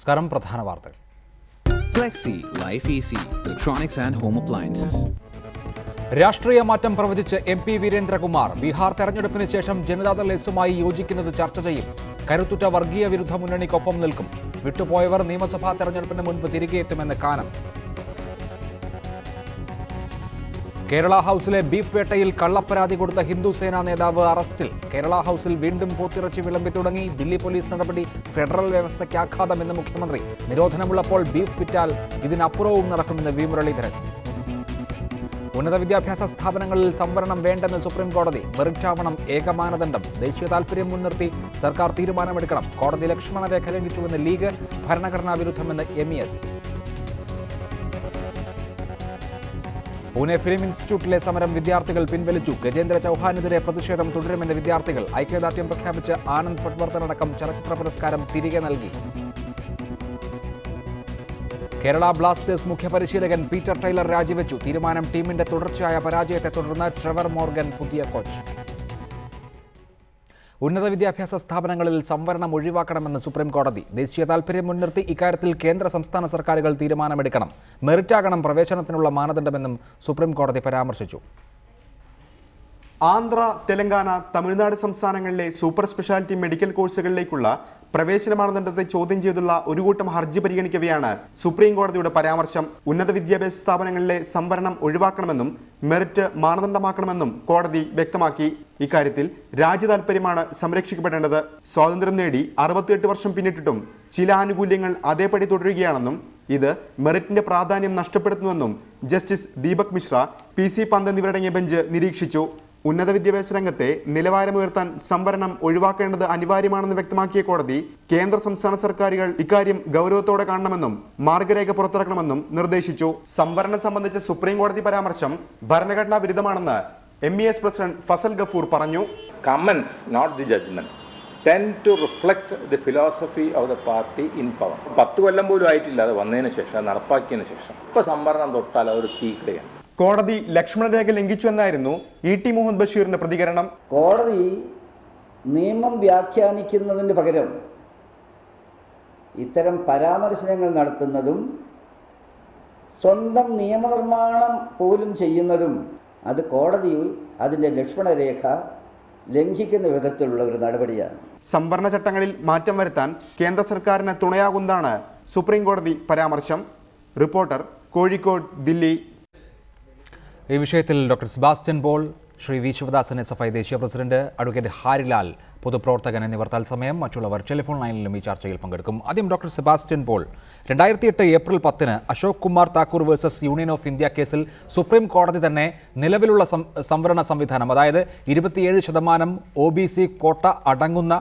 നമസ്കാരം. പ്രധാന വാർത്തകൾ. Flexi, Life Easy, Electronics and Home Appliances. രാഷ്ട്രീയ മാറ്റം പ്രവചിച്ച് MP വീരേന്ദ്രകുമാർ. ബീഹാർ തെരഞ്ഞെടുപ്പിന് ശേഷം ജനതാദൾ എസുമായി യോജിക്കുന്നത് ചർച്ച ചെയ്യും. കരുത്തുറ്റ വർഗീയ വിരുദ്ധ മുന്നണിക്കൊപ്പം നിൽക്കും. വിട്ടുപോയവർ നിയമസഭാ തെരഞ്ഞെടുപ്പിന് മുൻപ് തിരികെ എത്തുമെന്ന് കാനം. കേരള ഹൌസിലെ ബീഫ് വേട്ടയിൽ കള്ളപ്പരാതി കൊടുത്ത ഹിന്ദുസേന നേതാവ് അറസ്റ്റിൽ. കേരള ഹൌസിൽ വീണ്ടും പോത്തിറച്ചി വിളമ്പി തുടങ്ങി. ദില്ലി പോലീസ് നടപടി ഫെഡറൽ വ്യവസ്ഥയ്ക്ക് ആഘാതമെന്ന് മുഖ്യമന്ത്രി. നിരോധനമുള്ളപ്പോൾ ബീഫ് വിറ്റാൽ ഇതിനപ്പുറവും നടക്കുമെന്ന് വി മുരളീധരൻ. ഉന്നത വിദ്യാഭ്യാസ സ്ഥാപനങ്ങളിൽ സംവരണം വേണ്ടെന്ന് സുപ്രീംകോടതി. മെറിറ്റാവണം ഏകമാനദണ്ഡം. ദേശീയ താൽപര്യം മുൻനിർത്തി സർക്കാർ തീരുമാനമെടുക്കണം. കോടതി ലക്ഷ്മണരേഖ ലംഘിച്ചുവെന്ന് ലീഗ്. ഭരണഘടനാ വിരുദ്ധമെന്ന് MES. പൂനെ ഫിലിം ഇൻസ്റ്റിറ്റ്യൂട്ടിലെ സമരം വിദ്യാർത്ഥികൾ പിൻവലിച്ചു. ഗജേന്ദ്ര ചൌഹാനെതിരെ പ്രതിഷേധം തുടരുമെന്ന് വിദ്യാർത്ഥികൾ. ഐക്യദാർഢ്യം പ്രഖ്യാപിച്ച് ആനന്ദ് പട്വർദ്ധനടക്കം ചലച്ചിത്ര പുരസ്കാരം തിരികെ നൽകി. കേരള ബ്ലാസ്റ്റേഴ്സ് മുഖ്യപരിശീലകൻ പീറ്റർ ടൈലർ രാജിവെച്ചു. തീരുമാനം ടീമിന്റെ തുടർച്ചയായ പരാജയത്തെ തുടർന്ന് ട്രെവർ മോർഗൻ പുതിയ കോച്ച്. ഉന്നത വിദ്യാഭ്യാസ സ്ഥാപനങ്ങളിൽ സംവരണം ഒഴിവാക്കണമെന്ന് സുപ്രീംകോടതി. ദേശീയ താൽപര്യം മുൻനിർത്തി ഇക്കാര്യത്തിൽ കേന്ദ്ര സംസ്ഥാന സർക്കാരുകൾ തീരുമാനമെടുക്കണം. മെറിറ്റാകണം പ്രവേശനത്തിനുള്ള മാനദണ്ഡമെന്നും സുപ്രീംകോടതി പരാമർശിച്ചു. ആന്ധ്ര, തെലങ്കാന, തമിഴ്നാട് സംസ്ഥാനങ്ങളിലെ സൂപ്പർ സ്പെഷ്യാലിറ്റി മെഡിക്കൽ കോഴ്സുകളിലേക്കുള്ള പ്രവേശന മാനദണ്ഡത്തെ ചോദ്യം ചെയ്തുള്ള ഒരു കൂട്ടം ഹർജി പരിഗണിക്കവെയാണ് സുപ്രീം കോടതിയുടെ പരാമർശം. ഉന്നത വിദ്യാഭ്യാസ സ്ഥാപനങ്ങളിലെ സംവരണം ഒഴിവാക്കണമെന്നും മെറിറ്റ് മാനദണ്ഡമാക്കണമെന്നും കോടതി വ്യക്തമാക്കി. ഇക്കാര്യത്തിൽ രാജ്യതാൽപര്യമാണ് സംരക്ഷിക്കപ്പെടേണ്ടത്. സ്വാതന്ത്ര്യം നേടി 68 വർഷം പിന്നിട്ടിട്ടും ചില ആനുകൂല്യങ്ങൾ അതേപടി തുടരുകയാണെന്നും ഇത് മെറിറ്റിന്റെ പ്രാധാന്യം നഷ്ടപ്പെടുത്തുന്നുവെന്നും ജസ്റ്റിസ് ദീപക് മിശ്ര, PC പന്ത് എന്നിവരടങ്ങിയ ബെഞ്ച് നിരീക്ഷിച്ചു. ഉന്നത വിദ്യാഭ്യാസ രംഗത്തെ നിലവാരമുയർത്താൻ സംവരണം ഒഴിവാക്കേണ്ടത് അനിവാര്യമാണെന്ന് വ്യക്തമാക്കിയ കോടതി കേന്ദ്ര സംസ്ഥാന സർക്കാരുകൾ ഇക്കാര്യം ഗൗരവത്തോടെ കാണണമെന്നും മാർഗരേഖ പുറത്തിറക്കണമെന്നും നിർദ്ദേശിച്ചു. സംവരണം സംബന്ധിച്ച സുപ്രീം കോടതി പരാമർശം ഭരണഘടനാ വിരുദ്ധമാണെന്ന് MES പ്രസിഡന്റ് ഫസൽ ഗഫൂർ പറഞ്ഞു. Comments, not the judgment, tend to reflect the philosophy of the party in power. 10 കൊല്ലം പോലും ആയിട്ടില്ല അത് വന്നതിന് ശേഷം, നടപ്പാക്കിയതിന് ശേഷം. ഇപ്പോൾ സംവരണം തൊട്ടാൽ അവർ തീക്കുകയാണ്. കോടതി ലക്ഷ്മണരേഖ ലംഘിച്ചു എന്നായിരുന്നു ET മുഹമ്മദ് ബഷീറിന്റെ പ്രതികരണം. കോടതി നിയമം വ്യാഖ്യാനിക്കുന്നതിന് പകരം ഇത്തരം പരാമർശനങ്ങൾ നടത്തുന്നതും സ്വന്തം നിയമനിർമ്മാണം പോലും ചെയ്യുന്നതും അത് കോടതി അതിൻ്റെ ലക്ഷ്മണരേഖ ലംഘിക്കുന്ന വിധത്തിലുള്ള ഒരു നടപടിയാണ്. സംവരണ ചട്ടങ്ങളിൽ മാറ്റം വരുത്താൻ കേന്ദ്ര സർക്കാരിന് തുണയാകുന്നതാണ് സുപ്രീം കോടതി പരാമർശം. റിപ്പോർട്ടർ, കോഴിക്കോട്, ദില്ലി. ഈ വിഷയത്തിൽ doctor Sebastian Paul, Shri V Sivadasan SFI ദേശീയ പ്രസിഡന്റ്, അഡ്വക്കേറ്റ് ഹാരിലാൽ പൊതുപ്രവർത്തകൻ എന്നിവർ തത്സമയം മറ്റുള്ളവർ ടെലിഫോൺ ലൈനിലും ഈ ചർച്ചയിൽ പങ്കെടുക്കും. ആദ്യം doctor Sebastian Paul. 2008 April 10 Ashok Kumar Thakur versus union of India കേസിൽ സുപ്രീം കോടതി തന്നെ നിലവിലുള്ള സംവരണ സംവിധാനം, അതായത് 27% OBC കോട്ട അടങ്ങുന്ന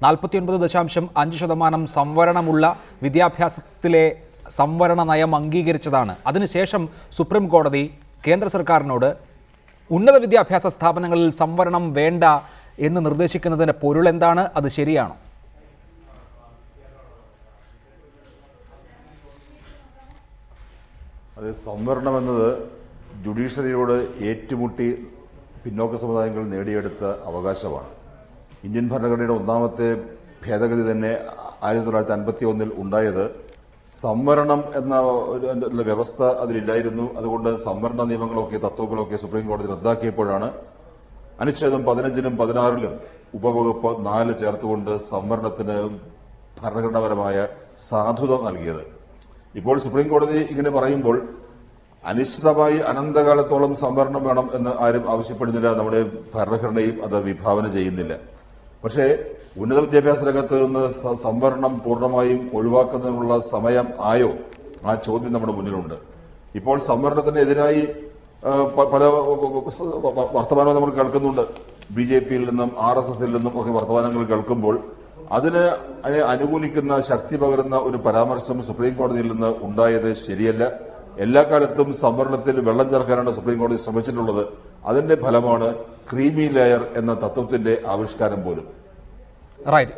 49.5% സംവരണമുള്ള വിദ്യാഭ്യാസത്തിലെ സംവരണ നയം അംഗീകരിച്ചതാണ്. അതിനുശേഷം സുപ്രീം കോടതി കേന്ദ്ര സർക്കാരിനോട് ഉന്നത വിദ്യാഭ്യാസ സ്ഥാപനങ്ങളിൽ സംവരണം വേണ്ട എന്ന് നിർദ്ദേശിക്കുന്നതിൻ്റെ പൊരുൾ എന്താണ്? അത് ശരിയാണോ? അത് സംവരണം എന്നത് ജുഡീഷ്യറിയോട് ഏറ്റുമുട്ടി പിന്നോക്ക സമുദായങ്ങൾ നേടിയെടുത്ത അവകാശമാണ്. ഇന്ത്യൻ ഭരണഘടനയുടെ ഒന്നാമത്തെ ഭേദഗതി തന്നെ 1951 ഉണ്ടായത് സംവരണം എന്ന വ്യവസ്ഥ അതിലില്ലായിരുന്നു. അതുകൊണ്ട് സംവരണ നിയമങ്ങളൊക്കെ തത്വങ്ങളൊക്കെ സുപ്രീം കോടതി റദ്ദാക്കിയപ്പോഴാണ് അനുച്ഛേദം 15-നും 16-ലും ഉപവകുപ്പ് 4 ചേർത്തുകൊണ്ട് സംവരണത്തിന് ഭരണഘടനാപരമായ സാധുത നൽകിയത്. ഇപ്പോൾ സുപ്രീം കോടതി ഇങ്ങനെ പറയുമ്പോൾ അനിശ്ചിതമായി അനന്തകാലത്തോളം സംവരണം വേണം എന്ന് ആരും ആവശ്യപ്പെടുന്നില്ല. നമ്മുടെ ഭരണഘടനയും അത് വിഭാവന ചെയ്യുന്നില്ല. പക്ഷേ ഉന്നത വിദ്യാഭ്യാസ രംഗത്ത് നിന്ന് സംവരണം പൂർണ്ണമായും ഒഴിവാക്കുന്നതിനുള്ള സമയം ആയോ? ആ ചോദ്യം നമ്മുടെ മുന്നിലുണ്ട്. ഇപ്പോൾ സംവരണത്തിനെതിരായി പല വർത്തമാനങ്ങൾ നമ്മൾ കേൾക്കുന്നുണ്ട്. BJPയിൽ നിന്നും RSSൽ നിന്നും ഒക്കെ വർത്തമാനങ്ങൾ കേൾക്കുമ്പോൾ അതിനെ അനുകൂലിക്കുന്ന, ശക്തി പകരുന്ന ഒരു പരാമർശം സുപ്രീം കോടതിയിൽ നിന്ന് ഉണ്ടായത് ശരിയല്ല. എല്ലാ കാലത്തും സംവരണത്തിൽ വെള്ളം ചേർക്കാനാണ് സുപ്രീം കോടതി ശ്രമിച്ചിട്ടുള്ളത്. അതിന്റെ ഫലമാണ് ക്രീമി ലെയർ എന്ന തത്വത്തിന്റെ ആവിഷ്കാരം പോലും. റൈറ്റ്.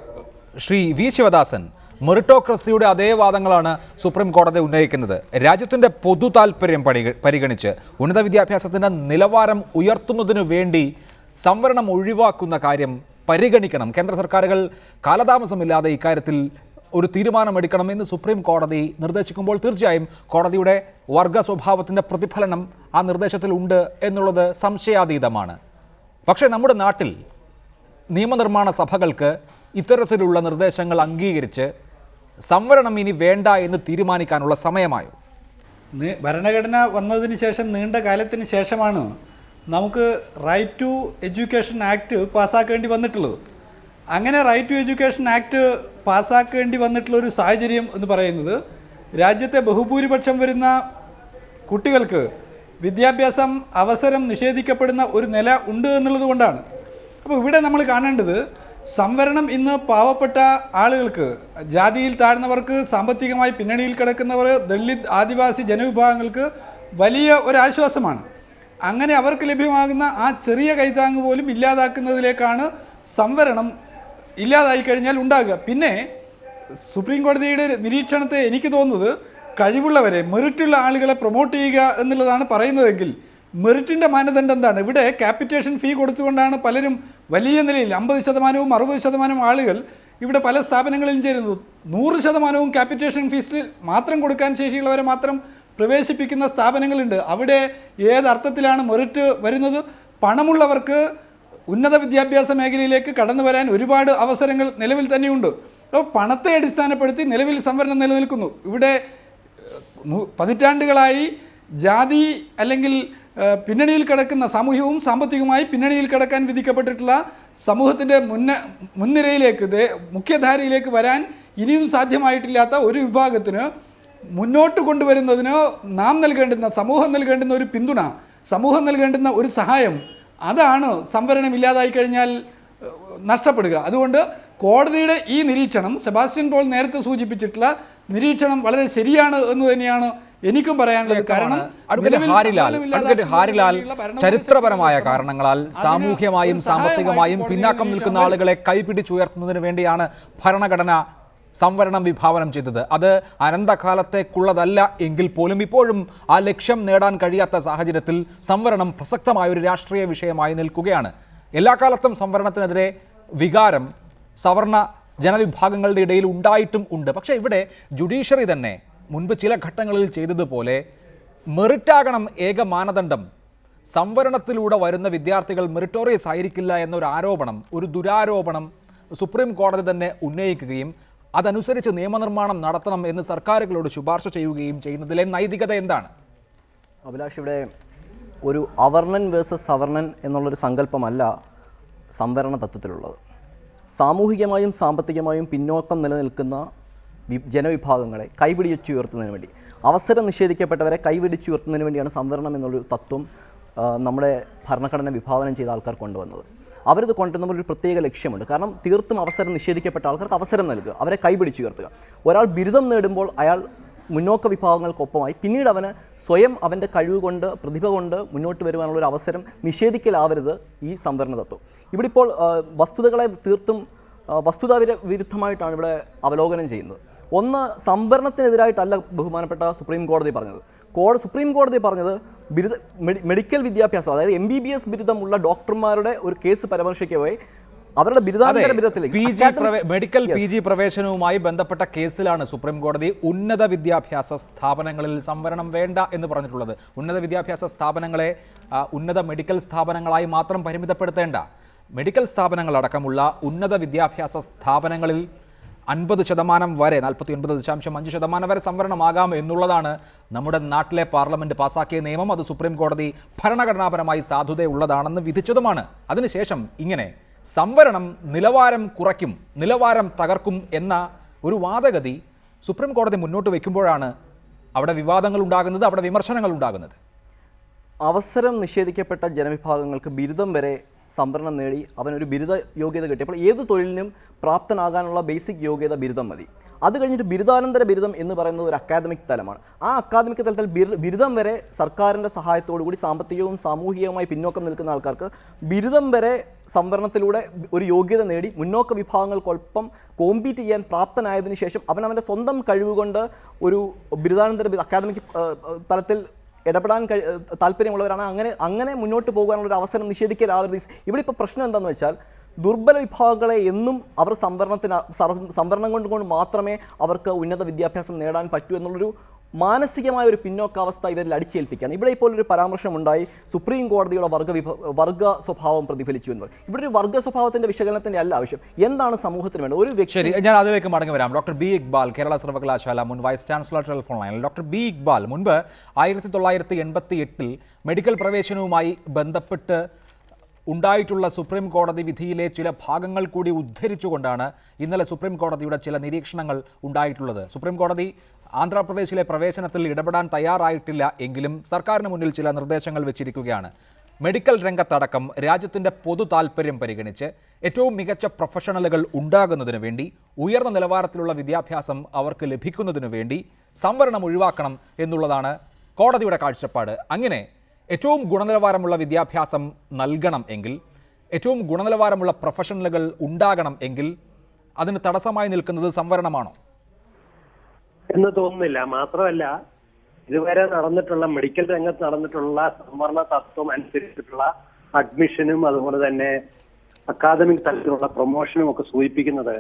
ശ്രീ വി ശിവദാസൻ, മെറിറ്റോക്രസിയുടെ അതേ വാദങ്ങളാണ് സുപ്രീം കോടതി ഉന്നയിക്കുന്നത്. രാജ്യത്തിൻ്റെ പൊതു താൽപര്യം പരിഗണിച്ച് ഉന്നത വിദ്യാഭ്യാസത്തിൻ്റെ നിലവാരം ഉയർത്തുന്നതിനു വേണ്ടി സംവരണം ഒഴിവാക്കുന്ന കാര്യം പരിഗണിക്കണം. കേന്ദ്ര സർക്കാരുകൾ കാലതാമസമില്ലാതെ ഇക്കാര്യത്തിൽ ഒരു തീരുമാനമെടുക്കണമെന്ന് സുപ്രീം കോടതി നിർദ്ദേശിക്കുമ്പോൾ തീർച്ചയായും കോടതിയുടെ വർഗ സ്വഭാവത്തിൻ്റെ പ്രതിഫലനം ആ നിർദ്ദേശത്തിലുണ്ട് എന്നുള്ളത് സംശയാതീതമാണ്. പക്ഷേ നമ്മുടെ നാട്ടിൽ നിയമനിർമ്മാണ സഭകൾക്ക് ഇത്തരത്തിലുള്ള നിർദ്ദേശങ്ങൾ അംഗീകരിച്ച് സംവരണം ഇനി വേണ്ട എന്ന് തീരുമാനിക്കാനുള്ള സമയമായോ? ഭരണഘടന വന്നതിന് ശേഷം നീണ്ട കാലത്തിന് ശേഷമാണ് നമുക്ക് റൈറ്റ് ടു എഡ്യൂക്കേഷൻ ആക്ട് പാസ്സാക്കേണ്ടി വന്നിട്ടുള്ളത്. അങ്ങനെ റൈറ്റ് ടു എഡ്യൂക്കേഷൻ ആക്ട് പാസ്സാക്കേണ്ടി വന്നിട്ടുള്ള ഒരു സാഹചര്യം എന്ന് പറയുന്നത് രാജ്യത്തെ ബഹുഭൂരിപക്ഷം വരുന്ന കുട്ടികൾക്ക് വിദ്യാഭ്യാസം അവസരം നിഷേധിക്കപ്പെടുന്ന ഒരു നില ഉണ്ട് എന്നുള്ളത് കൊണ്ടാണ്. അപ്പോൾ ഇവിടെ നമ്മൾ കാണേണ്ടത് സംവരണം ഇന്ന് പാവപ്പെട്ട ആളുകൾക്ക്, ജാതിയിൽ താഴ്ന്നവർക്ക്, സാമ്പത്തികമായി പിന്നണിയിൽ കിടക്കുന്നവർ, ദളിത് ആദിവാസി ജനവിഭാഗങ്ങൾക്ക് വലിയ ഒരാശ്വാസമാണ്. അങ്ങനെ അവർക്ക് ലഭ്യമാകുന്ന ആ ചെറിയ കൈത്താങ്ങ് പോലും ഇല്ലാതാക്കുന്നതിലേക്കാണ് സംവരണം ഇല്ലാതായി കഴിഞ്ഞാൽ ഉണ്ടാകുക. പിന്നെ സുപ്രീം കോടതിയുടെ നിരീക്ഷണത്തെ എനിക്ക് തോന്നുന്നത് കഴിവുള്ളവരെ, മെറിറ്റുള്ള ആളുകളെ പ്രൊമോട്ട് ചെയ്യുക എന്നുള്ളതാണ് പറയുന്നതെങ്കിൽ മെറിറ്റിൻ്റെ മാനദണ്ഡം എന്താണ്? ഇവിടെ ക്യാപിറ്റേഷൻ ഫീ കൊടുത്തുകൊണ്ടാണ് പലരും വലിയ നിലയിൽ 50%, 60% ആളുകൾ ഇവിടെ പല സ്ഥാപനങ്ങളിലും ചേരുന്നത്. 100% ക്യാപിറ്റേഷൻ ഫീസിൽ മാത്രം കൊടുക്കാൻ ശേഷിയുള്ളവരെ മാത്രം പ്രവേശിപ്പിക്കുന്ന സ്ഥാപനങ്ങളുണ്ട്. അവിടെ ഏതർത്ഥത്തിലാണ് മെറിറ്റ് വരുന്നത്? പണമുള്ളവർക്ക് ഉന്നത വിദ്യാഭ്യാസ മേഖലയിലേക്ക് കടന്നു വരാൻ ഒരുപാട് അവസരങ്ങൾ നിലവിൽ തന്നെയുണ്ട്. അപ്പോൾ പണത്തെ അടിസ്ഥാനപ്പെടുത്തി നിലവിൽ സംവരണം നിലനിൽക്കുന്നു. ഇവിടെ പതിറ്റാണ്ടുകളായി ജാതി അല്ലെങ്കിൽ പിന്നണിയിൽ കിടക്കുന്ന, സാമൂഹികവും സാമ്പത്തികവുമായി പിന്നണിയിൽ കിടക്കാൻ വിധിക്കപ്പെട്ടിട്ടുള്ള സമൂഹത്തിൻ്റെ മുൻനിരയിലേക്ക്, മുഖ്യധാരയിലേക്ക് വരാൻ ഇനിയും സാധ്യമായിട്ടില്ലാത്ത ഒരു വിഭാഗത്തിന് മുന്നോട്ട് കൊണ്ടുവരുന്നതിന് നാം നൽകേണ്ടുന്ന, സമൂഹം നൽകേണ്ടുന്ന ഒരു പിന്തുണ, സമൂഹം നൽകേണ്ടുന്ന ഒരു സഹായം, അതാണ് സംവരണം ഇല്ലാതായി കഴിഞ്ഞാൽ നഷ്ടപ്പെടുക. അതുകൊണ്ട് കോടതിയുടെ ഈ നിരീക്ഷണം, സെബാസ്റ്റ്യൻ പോൾ നേരത്തെ സൂചിപ്പിച്ചിട്ടുള്ള നിരീക്ഷണം വളരെ ശരിയാണ് എന്ന് തന്നെയാണ് എനിക്കും പറയാനുള്ളത്. കാരണം ഹാരിലാൽ ചരിത്രപരമായ കാരണങ്ങളാൽ സാമൂഹ്യമായും സാമ്പത്തികമായും പിന്നാക്കം നിൽക്കുന്ന ആളുകളെ കൈപിടിച്ചുയർത്തുന്നതിന് വേണ്ടിയാണ് ഭരണഘടന സംവരണം വിഭാവനം ചെയ്തത്. അത് അനന്തകാലത്തേക്കുള്ളതല്ല എങ്കിൽ പോലും ഇപ്പോഴും ആ ലക്ഷ്യം നേടാൻ കഴിയാത്ത സാഹചര്യത്തിൽ സംവരണം പ്രസക്തമായ ഒരു രാഷ്ട്രീയ വിഷയമായി നിൽക്കുകയാണ്. എല്ലാ കാലത്തും സംവരണത്തിനെതിരെ വികാരം സവർണ ജനവിഭാഗങ്ങളുടെ ഇടയിൽ ഉണ്ടായിട്ടും ഉണ്ട്. പക്ഷേ ഇവിടെ ജുഡീഷ്യറി തന്നെ മുൻപ് ചില ഘട്ടങ്ങളിൽ ചെയ്തതുപോലെ മെറിറ്റാകണം ഏക മാനദണ്ഡം, സംവരണത്തിലൂടെ വരുന്ന വിദ്യാർത്ഥികൾ മെറിറ്റോറിയസ് ആയിരിക്കില്ല എന്നൊരു ആരോപണം, ഒരു ദുരാരോപണം സുപ്രീം കോടതി തന്നെ ഉന്നയിക്കുകയും അതനുസരിച്ച് നിയമനിർമ്മാണം നടത്തണം എന്ന് സർക്കാരുകളോട് ശുപാർശ ചെയ്യുകയും ചെയ്യുന്നതിലെ നൈതികത എന്താണ്? അഭിലാഷ്, ഇവിടെ ഒരു അവർണൻ വേഴ്സസ് സവർണൻ എന്നുള്ളൊരു സങ്കല്പമല്ല സംവരണ തത്വത്തിലുള്ളത്. സാമൂഹികമായും സാമ്പത്തികമായും പിന്നോക്കം നിലനിൽക്കുന്ന ജനവിഭാഗങ്ങളെ കൈപിടിച്ചുയർത്തുന്നതിന് വേണ്ടി, അവസരം നിഷേധിക്കപ്പെട്ടവരെ കൈപിടിച്ചുയർത്തുന്നതിന് വേണ്ടിയാണ് സംവരണം എന്നുള്ളൊരു തത്വം നമ്മുടെ ഭരണഘടന വിഭാവനം ചെയ്ത ആൾക്കാർ കൊണ്ടുവന്നത്. അവരിത് കൊണ്ടുവന്ന ഒരു പ്രത്യേക ലക്ഷ്യമുണ്ട്. കാരണം തീർത്തും അവസരം നിഷേധിക്കപ്പെട്ട ആൾക്കാർക്ക് അവസരം നൽകുക, അവരെ കൈപിടിച്ചുയർത്തുക. ഒരാൾ ബിരുദം നേടുമ്പോൾ അയാൾ മുന്നോക്ക വിഭാഗങ്ങൾക്കൊപ്പമായി പിന്നീട് അവന് സ്വയം അവൻ്റെ കഴിവ് കൊണ്ട്, പ്രതിഭ കൊണ്ട് മുന്നോട്ട് വരുവാനുള്ള ഒരു അവസരം നിഷേധിക്കലാവരുത് ഈ സംവരണ തത്വം. ഇവിടെ ഇപ്പോൾ വസ്തുതകളെ തീർത്തും വസ്തുതാവിരുദ്ധമായിട്ടാണ് ഇവിടെ അവലോകനം ചെയ്യുന്നത്. ഒന്ന്, സംവരണത്തിനെതിരായിട്ടല്ല ബഹുമാനപ്പെട്ട സുപ്രീം കോടതി പറഞ്ഞത്. സുപ്രീം കോടതി പറഞ്ഞത് മെഡിക്കൽ വിദ്യാഭ്യാസം, അതായത് MBBS ബിരുദമുള്ള ഡോക്ടർമാരുടെ ഒരു കേസ് പരാമർശിക്കവേ അവരുടെ ബിരുദാനന്തര ബിരുദത്തിലേക്ക് മെഡിക്കൽ PG പ്രവേശനവുമായി ബന്ധപ്പെട്ട കേസിലാണ് സുപ്രീം കോടതി ഉന്നത വിദ്യാഭ്യാസ സ്ഥാപനങ്ങളിൽ സംവരണം വേണ്ട എന്ന് പറഞ്ഞിട്ടുള്ളത്. ഉന്നത വിദ്യാഭ്യാസ സ്ഥാപനങ്ങളെ ഉന്നത മെഡിക്കൽ സ്ഥാപനങ്ങളായി മാത്രം പരിമിതപ്പെടുത്തേണ്ട, മെഡിക്കൽ സ്ഥാപനങ്ങളടക്കമുള്ള ഉന്നത വിദ്യാഭ്യാസ സ്ഥാപനങ്ങളിൽ 50% വരെ, 49.5% വരെ സംവരണമാകാം എന്നുള്ളതാണ് നമ്മുടെ നാട്ടിലെ പാർലമെന്റ് പാസാക്കിയ നിയമം. അത് സുപ്രീം കോടതി ഭരണഘടനാപരമായി സാധുതയുള്ളതാണെന്ന് വിധിച്ചതുമാണ്. അതിനുശേഷം ഇങ്ങനെ സംവരണം നിലവാരം കുറയ്ക്കും, നിലവാരം തകർക്കും എന്ന ഒരു വാദഗതി സുപ്രീം കോടതി മുന്നോട്ട് വയ്ക്കുമ്പോഴാണ് അവിടെ വിവാദങ്ങൾ ഉണ്ടാകുന്നത്, അവിടെ വിമർശനങ്ങൾ ഉണ്ടാകുന്നത്. അവസരം നിഷേധിക്കപ്പെട്ട ജനവിഭാഗങ്ങൾക്ക് ബിരുദം വരെ സംവരണം നേടി അവനൊരു ബിരുദ യോഗ്യത കിട്ടിയപ്പോൾ ഏത് തൊഴിലിനും പ്രാപ്തനാകാനുള്ള ബേസിക് യോഗ്യത ബിരുദം മതി. അത് കഴിഞ്ഞിട്ട് ബിരുദാനന്തര ബിരുദം എന്ന് പറയുന്നത് ഒരു അക്കാദമിക് തലമാണ്. ആ അക്കാദമിക് തലത്തിൽ ബിരുദം വരെ സർക്കാരിൻ്റെ സഹായത്തോടുകൂടി സാമ്പത്തികവും സാമൂഹികവുമായി പിന്നോക്കം നിൽക്കുന്ന ആൾക്കാർക്ക് ബിരുദം വരെ സംവരണത്തിലൂടെ ഒരു യോഗ്യത നേടി മുന്നോക്ക വിഭാഗങ്ങൾക്കൊപ്പം കോമ്പീറ്റ് ചെയ്യാൻ പ്രാപ്തനായതിനു ശേഷം അവനവൻ്റെ സ്വന്തം കഴിവുകൊണ്ട് ഒരു ബിരുദാനന്തര അക്കാദമിക് തലത്തിൽ ഇടപെടാൻ താല്പര്യമുള്ളവരാണ്. അങ്ങനെ മുന്നോട്ട് പോകാനുള്ളൊരു അവസരം നിഷേധിക്കലാവരുത്. ഇവിടെ ഇപ്പോൾ പ്രശ്നം എന്താണെന്ന് വെച്ചാൽ ദുർബല വിഭാഗങ്ങളെ എന്നും അവർ സംവരണം കൊണ്ട് മാത്രമേ അവർക്ക് ഉന്നത വിദ്യാഭ്യാസം നേടാൻ പറ്റൂ എന്നുള്ളൊരു മാനസികമായ ഒരു പിന്നോക്കാവസ്ഥ ഇവരിൽ അടിച്ചേൽപ്പിക്കുകയാണ്. ഇവിടെ ഇപ്പോൾ ഒരു പരാമർശമുണ്ടായി, സുപ്രീം കോടതിയുടെ വർഗ സ്വഭാവം പ്രതിഫലിച്ചു എന്ന്. ഇവിടെ ഒരു വർഗ സ്വഭാവത്തിന്റെ വിശകലനത്തിന്റെ അല്ല ആവശ്യം, എന്താണ് സമൂഹത്തിന് വേണ്ടത് ഒരു വ്യക്തി. ശരി, ഞാൻ അതിലേക്ക് മടങ്ങി വരാം. ഡോക്ടർ ബി ഇക്ബാൽ, കേരള സർവകലാശാല മുൻ വൈസ് ചാൻസലർ, ടെലിഫോൺ ലൈനിൽ. ഡോക്ടർ ബി ഇക്ബാൽ, മുൻപ് 1988 മെഡിക്കൽ പ്രവേശനവുമായി ബന്ധപ്പെട്ട് ഉണ്ടായിട്ടുള്ള സുപ്രീം കോടതി വിധിയിലെ ചില ഭാഗങ്ങൾ കൂടി ഉദ്ധരിച്ചുകൊണ്ടാണ് ഇന്നലെ സുപ്രീം കോടതിയുടെ ചില നിരീക്ഷണങ്ങൾ ഉണ്ടായിട്ടുള്ളത്. സുപ്രീം കോടതി ആന്ധ്രാപ്രദേശിലെ പ്രവേശനത്തിൽ ഇടപെടാൻ തയ്യാറായിട്ടില്ല എങ്കിലും സർക്കാരിന് മുന്നിൽ ചില നിർദ്ദേശങ്ങൾ വെച്ചിരിക്കുകയാണ്. മെഡിക്കൽ രംഗത്തടക്കം രാജ്യത്തിൻ്റെ പൊതു താൽപ്പര്യം പരിഗണിച്ച് ഏറ്റവും മികച്ച പ്രൊഫഷണലുകൾ ഉണ്ടാകുന്നതിനു വേണ്ടി, ഉയർന്ന നിലവാരത്തിലുള്ള വിദ്യാഭ്യാസം അവർക്ക് ലഭിക്കുന്നതിനു വേണ്ടി സംവരണം ഒഴിവാക്കണം എന്നുള്ളതാണ് കോടതിയുടെ കാഴ്ചപ്പാട്. അങ്ങനെ ഏറ്റവും ഗുണനിലവാരമുള്ള വിദ്യാഭ്യാസം നൽകണം എങ്കിൽ, ഏറ്റവും ഗുണനിലവാരമുള്ള പ്രൊഫഷണലുകൾ ഉണ്ടാകണം എങ്കിൽ അതിന് തടസ്സമായി നിൽക്കുന്നത് സംവരണമാണോ എന്ന് തോന്നുന്നില്ല. മാത്രമല്ല, ഇതുവരെ നടന്നിട്ടുള്ള മെഡിക്കൽ രംഗത്ത് നടന്നിട്ടുള്ള സംവരണ തത്വം അനുസരിച്ചിട്ടുള്ള അഡ്മിഷനും അതുപോലെ തന്നെ അക്കാദമിക് തലത്തിലുള്ള പ്രൊമോഷനും ഒക്കെ സൂചിപ്പിക്കുന്നത്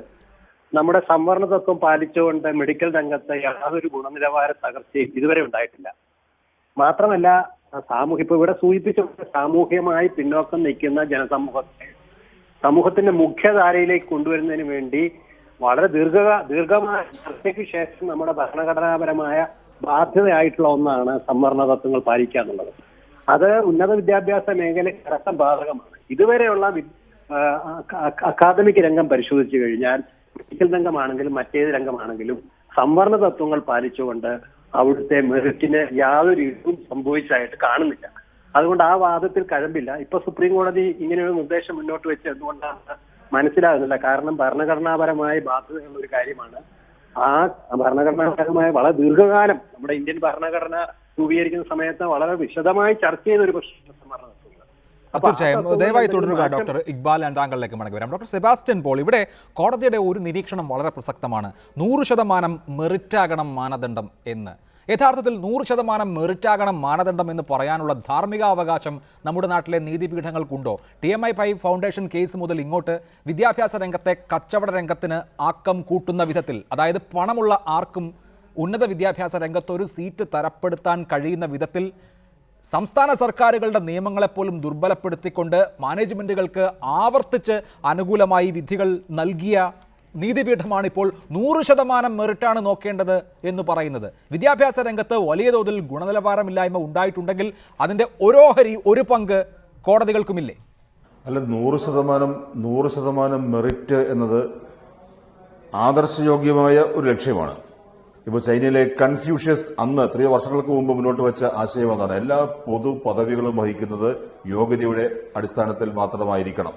നമ്മുടെ സംവരണ തത്വം പാലിച്ചുകൊണ്ട് മെഡിക്കൽ രംഗത്ത് യാതൊരു ഗുണനിലവാര തകർച്ചയും ഇതുവരെ ഉണ്ടായിട്ടില്ല. മാത്രമല്ല, ഇപ്പൊ ഇവിടെ സൂചിപ്പിച്ച സാമൂഹ്യമായി പിന്നോക്കം നിൽക്കുന്ന ജനസമൂഹത്തെ സമൂഹത്തിന്റെ മുഖ്യധാരയിലേക്ക് കൊണ്ടുവരുന്നതിന് വേണ്ടി വളരെ ദീർഘമായ ചർച്ചയ്ക്ക് ശേഷം നമ്മുടെ ഭരണഘടനാപരമായ ബാധ്യതയായിട്ടുള്ള ഒന്നാണ് സംവരണ തത്വങ്ങൾ പാലിക്കുക എന്നുള്ളത്. അത് ഉന്നത വിദ്യാഭ്യാസ മേഖലയ്ക്ക് അടക്കം ബാധകമാണ്. ഇതുവരെയുള്ള അക്കാദമിക് രംഗം പരിശോധിച്ചു കഴിഞ്ഞാൽ മെഡിക്കൽ രംഗമാണെങ്കിലും മറ്റേത് രംഗമാണെങ്കിലും സംവരണ തത്വങ്ങൾ പാലിച്ചുകൊണ്ട് അവിടുത്തെ മെറിറ്റിന് യാതൊരു ഇതും സംഭവിച്ചതായിട്ട് കാണുന്നില്ല. അതുകൊണ്ട് ആ വാദത്തിൽ കഴമ്പില്ല. ഇപ്പൊ സുപ്രീം കോടതി ഇങ്ങനെയൊരു നിർദ്ദേശം മുന്നോട്ട് വെച്ച് എന്തുകൊണ്ടാണ് മനസ്സിലാകുന്നില്ല. കാരണം ഭരണഘടനാപരമായ ബാധ്യതയുള്ള ഒരു കാര്യമാണ്. ആ ഭരണഘടനാപരമായ വളരെ ദീർഘകാലം നമ്മുടെ ഇന്ത്യൻ ഭരണഘടന രൂപീകരിക്കുന്ന സമയത്ത് വളരെ വിശദമായി ചർച്ച ചെയ്ത ഒരു പ്രശ്നമാണ്. തീർച്ചയായും ദയവായി തുടരുക ഡോക്ടർ ഇക്ബാൽ. താങ്കളിലേക്ക് മടങ്ങി വരാം. ഡോക്ടർ സെബാസ്റ്റ്യൻ പോൾ, ഇവിടെ കോടതിയുടെ ഒരു നിരീക്ഷണം വളരെ പ്രസക്തമാണ്. 100% മെറിറ്റാകണം മാനദണ്ഡം എന്ന്. യഥാർത്ഥത്തിൽ 100% മെറിറ്റാകണം മാനദണ്ഡം എന്ന് പറയാനുള്ള ധാർമ്മികാവകാശം നമ്മുടെ നാട്ടിലെ നീതിപീഠങ്ങൾക്കുണ്ടോ? TMI ഫൗണ്ടേഷൻ കേസ് മുതൽ ഇങ്ങോട്ട് വിദ്യാഭ്യാസ രംഗത്തെ കച്ചവട രംഗത്തിന് ആക്കം കൂട്ടുന്ന വിധത്തിൽ, അതായത് പണമുള്ള ആർക്കും ഉന്നത വിദ്യാഭ്യാസ രംഗത്ത് ഒരു സീറ്റ് തരപ്പെടുത്താൻ കഴിയുന്ന വിധത്തിൽ സംസ്ഥാന സർക്കാരുകളുടെ നിയമങ്ങളെപ്പോലും ദുർബലപ്പെടുത്തിക്കൊണ്ട് മാനേജ്മെൻറ്റുകൾക്ക് ആവർത്തിച്ച് അനുകൂലമായി വിധികൾ നൽകിയ നീതിപീഠമാണ് ഇപ്പോൾ 100% മെറിറ്റാണ് നോക്കേണ്ടത് എന്ന് പറയുന്നത്. വിദ്യാഭ്യാസ രംഗത്ത് വലിയ തോതിൽ ഗുണനിലവാരമില്ലായ്മ ഉണ്ടായിട്ടുണ്ടെങ്കിൽ അതിൻ്റെ ഒരു പങ്ക് കോടതികൾക്കുമില്ലേ? അല്ല, 100% മെറിറ്റ് എന്നത് ആദർശയോഗ്യമായ ഒരു ലക്ഷ്യമാണ്. ഇപ്പോൾ ചൈനയിലെ കൺഫ്യൂഷ്യസ് അന്ന് എത്രയോ വർഷങ്ങൾക്ക് മുമ്പ് മുന്നോട്ട് വെച്ച ആശയം അതാണ്. എല്ലാ പൊതു പദവികളും വഹിക്കുന്നത് യോഗ്യതയുടെ അടിസ്ഥാനത്തിൽ മാത്രമായിരിക്കണം.